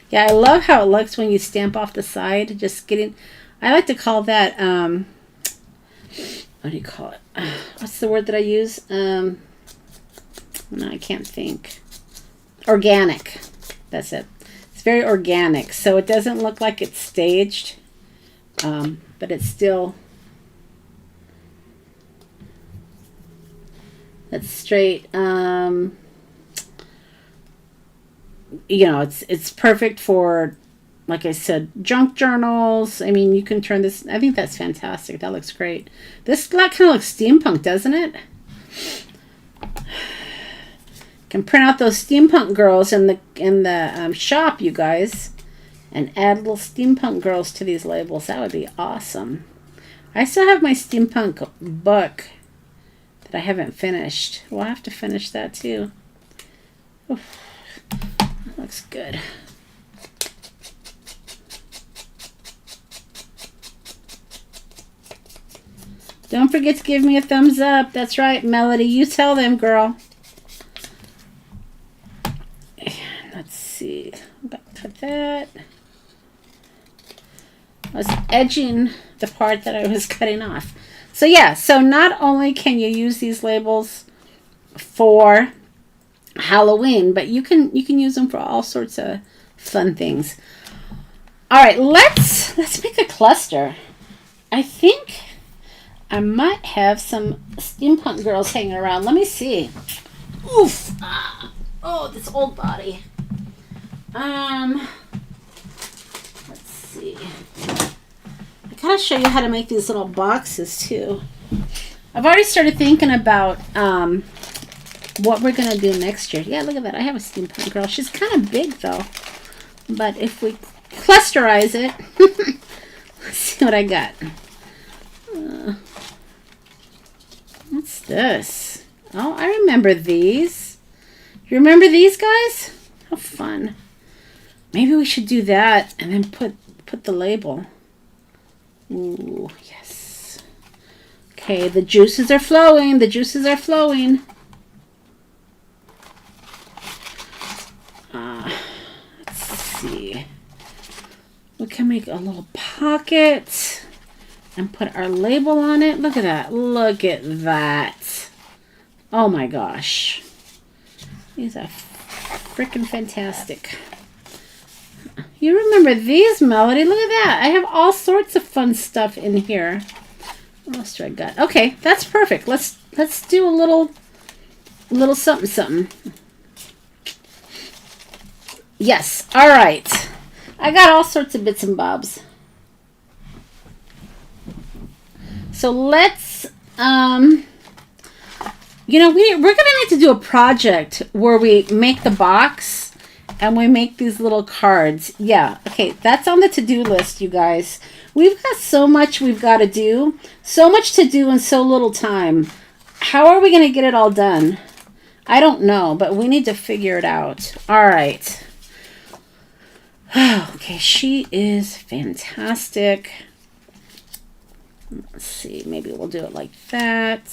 Yeah, I love how it looks when you stamp off the side. Just getting, I like to call that, what do you call it? What's the word that I use? No, I can't think. Organic. That's it. It's very organic, so it doesn't look like it's staged, but it's still, that's straight. You know, it's perfect for, like I said, junk journals. I mean, you can turn this. I think that's fantastic. That looks great. This kind of looks steampunk, doesn't it? Can print out those steampunk girls in the shop, you guys, and add little steampunk girls to these labels. That would be awesome. I still have my steampunk book that I haven't finished. We'll have to finish that too. Oof. That looks good. Don't forget to give me a thumbs up. That's right, Melody. You tell them, girl. Let's see. I'm going to cut that. I was edging the part that I was cutting off. So yeah, so not only can you use these labels for Halloween, but you can use them for all sorts of fun things. All right, let's make a cluster. I think I might have some steampunk girls hanging around. Let me see. Oof. Oh, this old body. Let's see. I gotta show you how to make these little boxes too. I've already started thinking about what we're gonna do next year. Yeah, look at that. I have a steampunk girl. She's kind of big though, but if we clusterize it, let's see what I got. What's this? Oh, I remember these. You remember these guys? How fun. Maybe we should do that and then put the label. Ooh, yes. Okay, the juices are flowing. The juices are flowing. Let's see. We can make a little pocket and put our label on it. Look at that. Look at that. Oh my gosh. These are freaking fantastic. You remember these, Melody? Look at that. I have all sorts of fun stuff in here. What else do I got? Okay, that's perfect. Let's do a little something something. Yes. All right. I got all sorts of bits and bobs. So let's, you know, we're going to need to do a project where we make the box and we make these little cards. Yeah, okay, that's on the to-do list, you guys. We've got so much we've got to do. So much to do in so little time. How are we going to get it all done? I don't know, but we need to figure it out. All right. Okay, she is fantastic. Let's see, maybe we'll do it like that.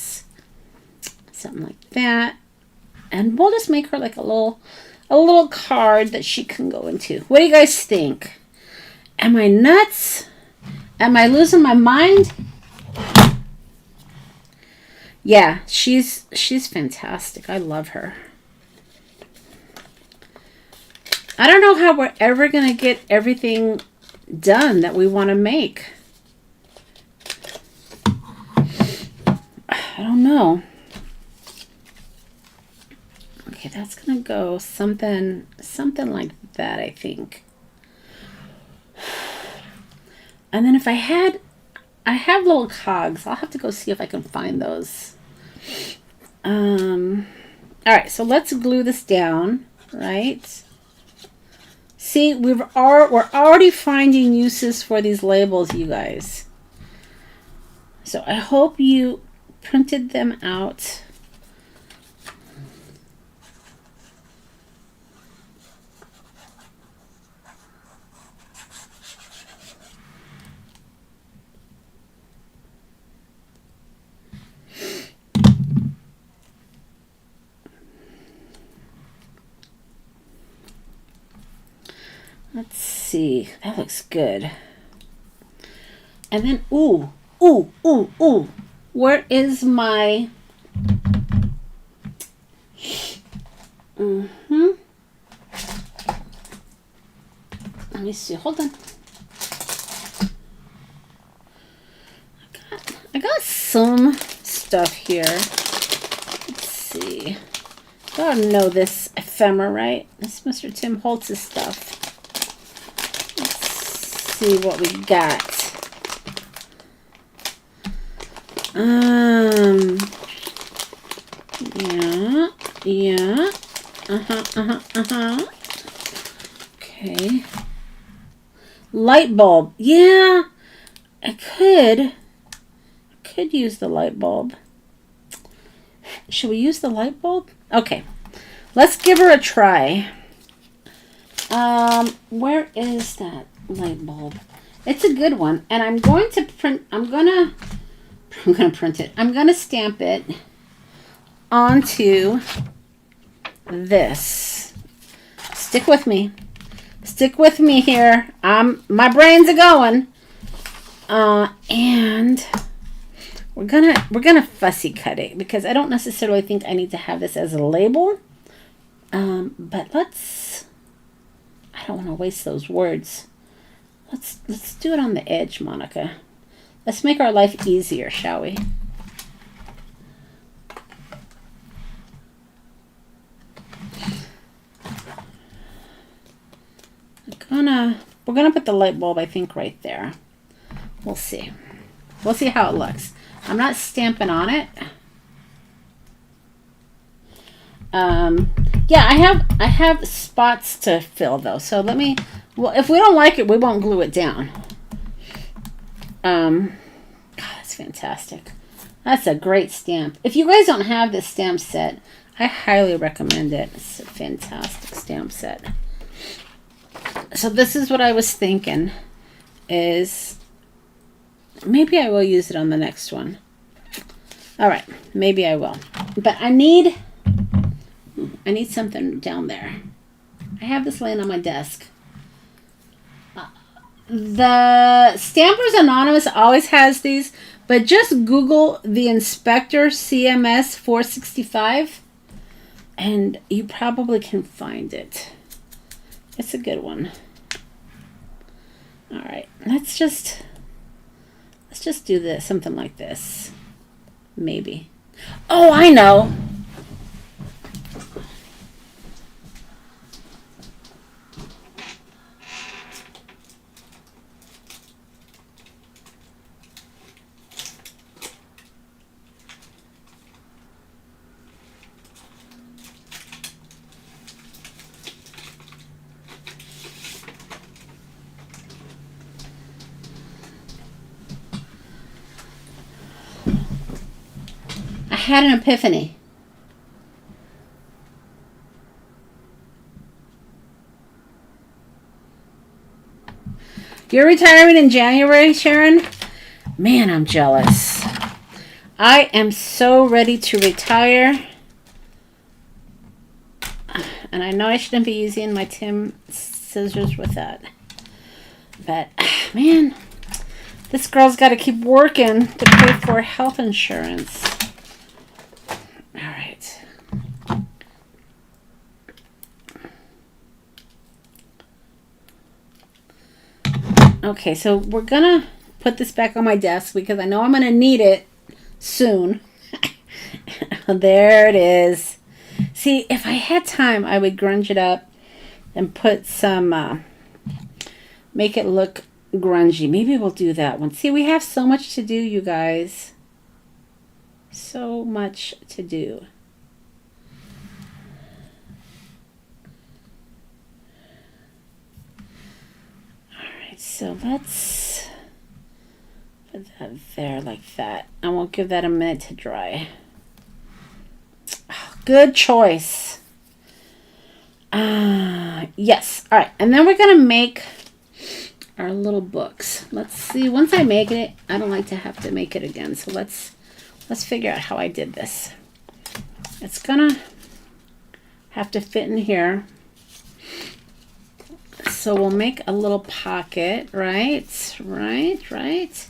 Something like that. And we'll just make her like a little card that she can go into. What do you guys think? Am I nuts? Am I losing my mind? Yeah, she's fantastic. I love her. I don't know how we're ever going to get everything done that we want to make. I don't know. Okay, that's going to go something like that, I think. And then if I have little cogs. I'll have to go see if I can find those. All right, so let's glue this down, right? See, we're already finding uses for these labels, you guys. So I hope you printed them out. Let's see. That looks good. And then, ooh. Where is my... Let me see. Hold on. I got some stuff here. Let's see. Gotta know this ephemera, right? This Mr. Tim Holtz's stuff. See what we got. Yeah. Okay. Light bulb. Yeah, I could use the light bulb. Should we use the light bulb? Okay. Let's give her a try. Where is that light bulb? It's a good one, and I'm going to print. I'm gonna print it. I'm gonna stamp it onto this. Stick with me. Stick with me here. My brains are going. And we're gonna fussy cut it because I don't necessarily think I need to have this as a label. But I don't want to waste those words. Let's do it on the edge, Monica. Let's make our life easier, shall we? We're gonna put the light bulb, I think, right there. We'll see. We'll see how it looks. I'm not stamping on it. Yeah, I have spots to fill though. So well, if we don't like it, we won't glue it down. God, that's fantastic. That's a great stamp. If you guys don't have this stamp set, I highly recommend it. It's a fantastic stamp set. So this is what I was thinking is maybe I will use it on the next one. All right, maybe I will. But I need something down there. I have this laying on my desk. The Stampers Anonymous always has these, but just Google the Inspector CMS 465 and you probably can find it. It's a good one. All right, let's just do this, something like this. Maybe. Oh, I know. had an epiphany. You're retiring in January, Sharon? Man, I'm jealous. I am so ready to retire. And I know I shouldn't be using my Tim scissors with that. But, man, this girl's got to keep working to pay for health insurance. All right. Okay, so we're going to put this back on my desk because I know I'm going to need it soon. There it is. See, if I had time, I would grunge it up and put some, make it look grungy. Maybe we'll do that one. See, we have so much to do, you guys. So much to do. Alright, so let's put that there like that. I won't give that a minute to dry. Good choice. Yes. All right. And then we're going to make our little books. Let's see. Once I make it, I don't like to have to make it again. So let's figure out how I did this. It's going to have to fit in here. So we'll make a little pocket, right? Right.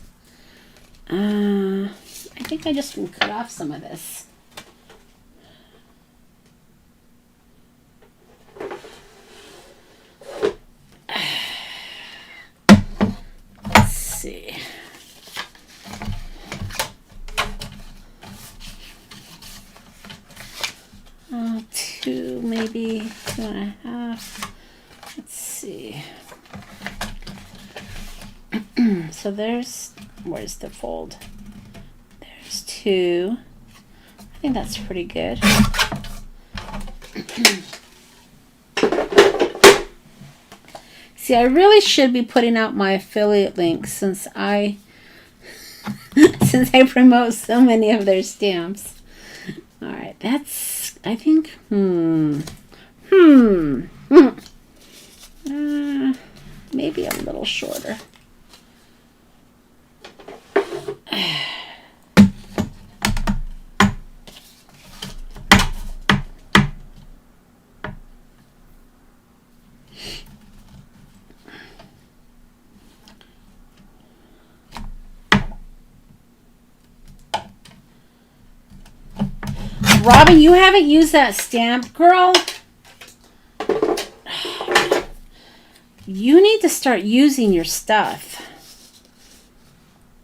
I think I just can cut off some of this. See. 2, maybe 2.5. Let's see. So where's the fold? There's 2. I think that's pretty good. See, I really should be putting out my affiliate links since I promote so many of their stamps. All right, that's, I think, maybe a little shorter. Robin, you haven't used that stamp, girl. You need to start using your stuff.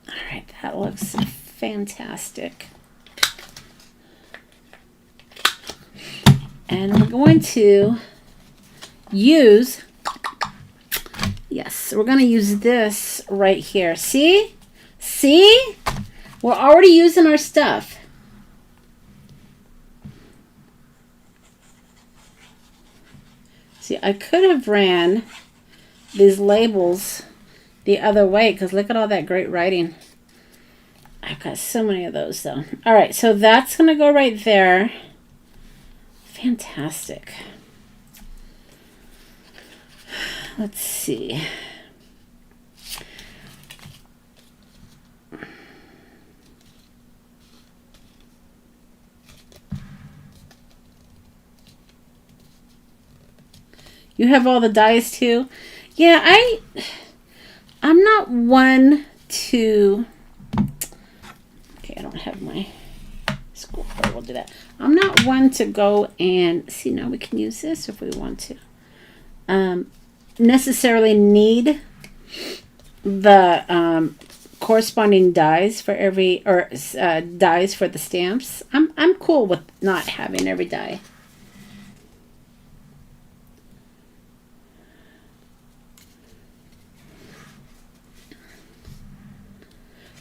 All right, that looks fantastic. And we're going to use, yes, we're going to use this right here. See? See? We're already using our stuff. See, I could have ran these labels the other way because look at all that great writing. I've got so many of those though. All right, so that's going to go right there. Fantastic. Let's see. You have all the dies too? Yeah, I'm not one to... Okay, I don't have my school card. We'll do that. I'm not one to go and... See, now we can use this if we want to. Necessarily need the corresponding dies for every... Or dies for the stamps. I'm cool with not having every die.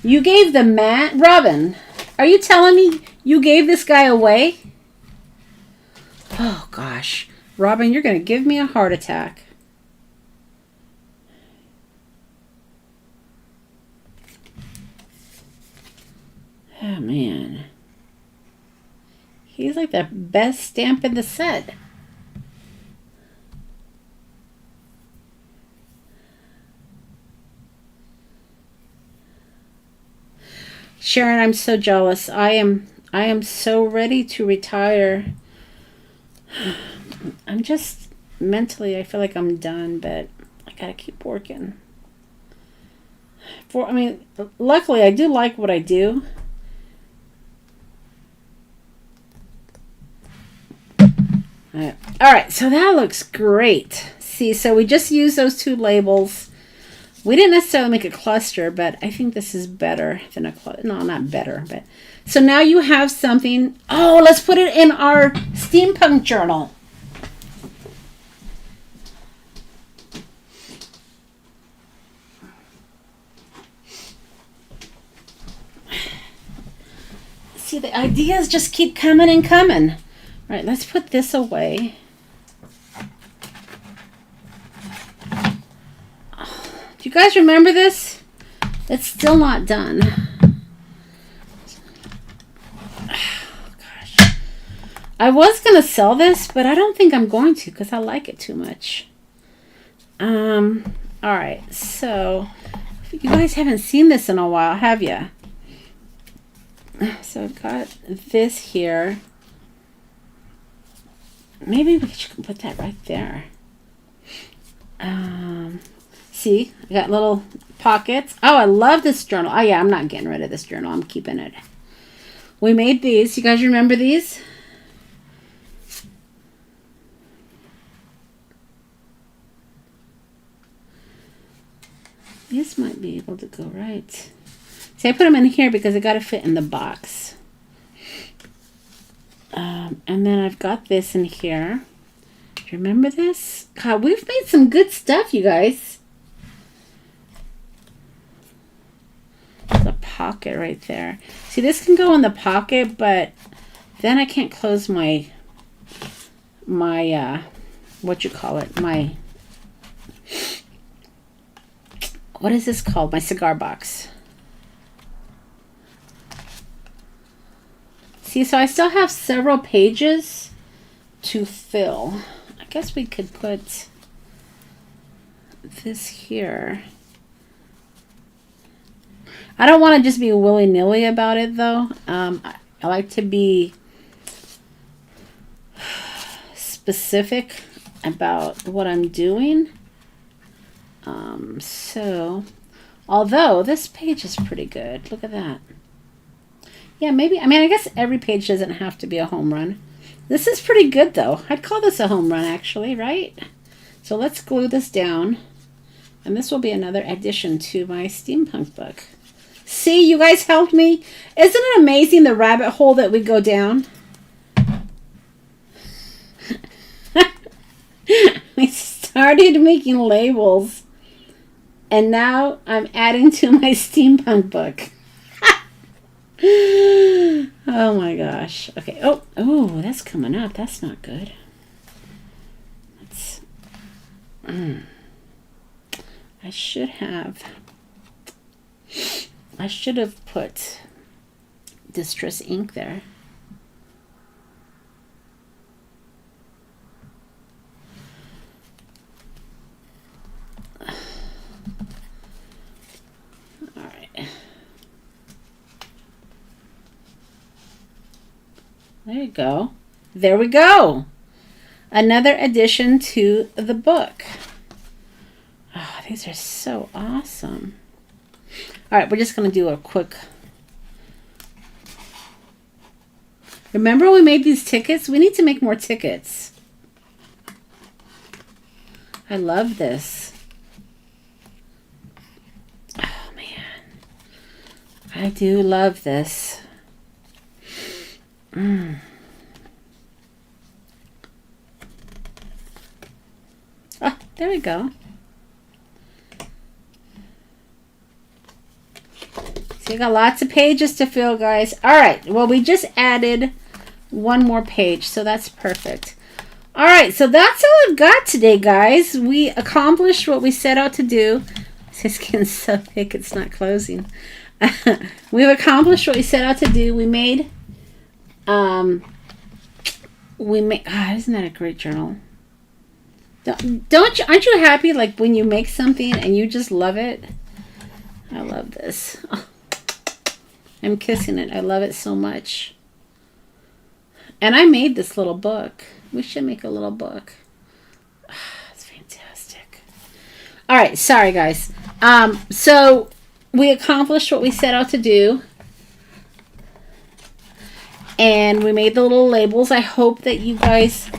You gave the mat, Robin, are you telling me you gave this guy away? Oh, gosh. Robin, you're going to give me a heart attack. Oh, man. He's like the best stamp in the set. Sharon, I'm so jealous. I am so ready to retire. I'm just mentally, I feel like I'm done, but I gotta keep working. I mean, luckily I do like what I do. All right, so that looks great. See, so we just used those two labels. We didn't necessarily make a cluster, but I think this is better than a cluster. No, not better, but so now you have something. Oh, let's put it in our steampunk journal. See, the ideas just keep coming and coming. All right, let's put this away. Do you guys remember this? It's still not done. Oh, gosh. I was going to sell this, but I don't think I'm going to because I like it too much. All right, so you guys haven't seen this in a while, have you? So I've got this here. Maybe we should put that right there. See, I got little pockets. Oh, I love this journal. Oh, yeah, I'm not getting rid of this journal. I'm keeping it. We made these. You guys remember these? This might be able to go right. See, I put them in here because I got to fit in the box. And then I've got this in here. Do you remember this? God, we've made some good stuff, you guys. There's a pocket right there. See, this can go in the pocket, but then I can't close my what you call it? What is this called? My cigar box. See, so I still have several pages to fill. I guess we could put this here. I don't want to just be willy-nilly about it, though. I like to be specific about what I'm doing. So, although this page is pretty good. Look at that. Yeah, maybe, I mean, I guess every page doesn't have to be a home run. This is pretty good, though. I'd call this a home run, actually, right? So let's glue this down. And this will be another addition to my steampunk book. See, you guys helped me. Isn't it amazing the rabbit hole that we go down? We started making labels. And now I'm adding to my steampunk book. Oh my gosh. Okay. Oh, that's coming up. That's not good. Let's. I should have put Distress ink there. All right. There you go. There we go. Another addition to the book. Oh, these are so awesome. All right, we're just going to do a quick. Remember we made these tickets? We need to make more tickets. I love this. Oh, man. I do love this. Oh, there we go. So you got lots of pages to fill, guys. All right. Well, we just added one more page, so that's perfect. All right. So that's all I've got today, guys. We accomplished what we set out to do. This getting so thick, it's not closing. We've accomplished what we set out to do. We made we make. Isn't that a great journal? Don't you? Aren't you happy like when you make something and you just love it? I love this. Oh, I'm kissing it. I love it so much. And I made this little book. We should make a little book. It's fantastic. All right, sorry guys. So we accomplished what we set out to do. And we made the little labels. I hope that you guys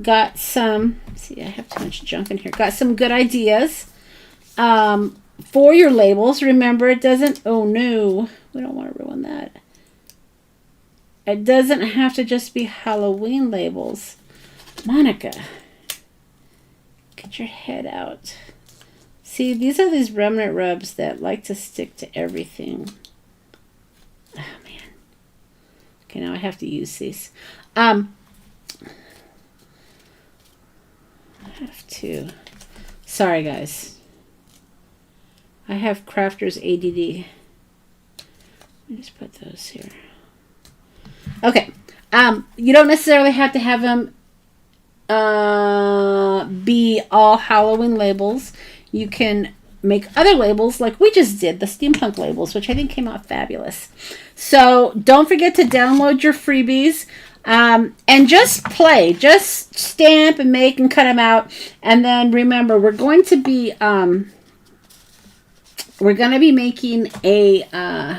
got some, see, I have too much junk in here. Got some good ideas for your labels. Remember, it doesn't, oh no, we don't want to ruin that. It doesn't have to just be Halloween labels. Monica, get your head out. See, these are these remnant rubs that like to stick to everything. Oh, man. Okay, now I have to use these. I have to. Sorry, guys. I have Crafter's ADD. Let me just put those here. Okay. You don't necessarily have to have them be all Halloween labels. You can make other labels like we just did, the steampunk labels, which I think came out fabulous. So don't forget to download your freebies and just play. Just stamp and make and cut them out. And then remember, we're going to be making a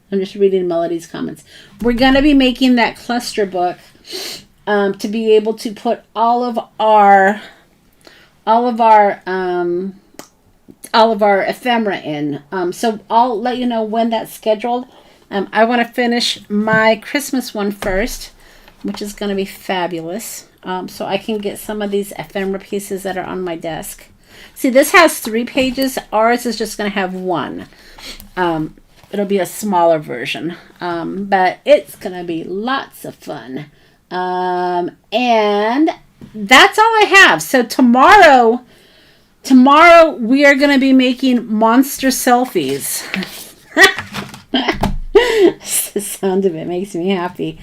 I'm just reading Melody's comments. We're going to be making that cluster book to be able to put all of our ephemera in. So I'll let you know when that's scheduled. I want to finish my Christmas one first, which is going to be fabulous. So I can get some of these ephemera pieces that are on my desk. See, this has 3 pages. Ours is just going to have 1. It'll be a smaller version, but it's going to be lots of fun. And that's all I have. So tomorrow we are going to be making monster selfies. The sound of it makes me happy.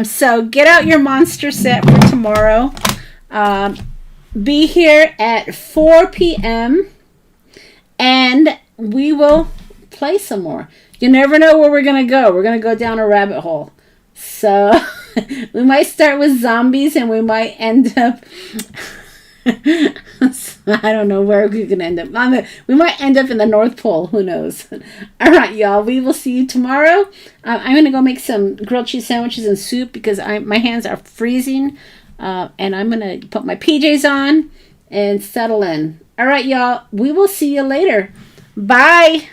So get out your monster set for tomorrow. Be here at 4 p.m. and we will play some more. You never know where we're going to go. We're going to go down a rabbit hole. So we might start with zombies and we might end up I don't know where we're going to end up. We might end up in the North Pole. Who knows? All right, y'all. We will see you tomorrow. I'm going to go make some grilled cheese sandwiches and soup because my hands are freezing. And I'm going to put my PJs on and settle in. All right, y'all. We will see you later. Bye.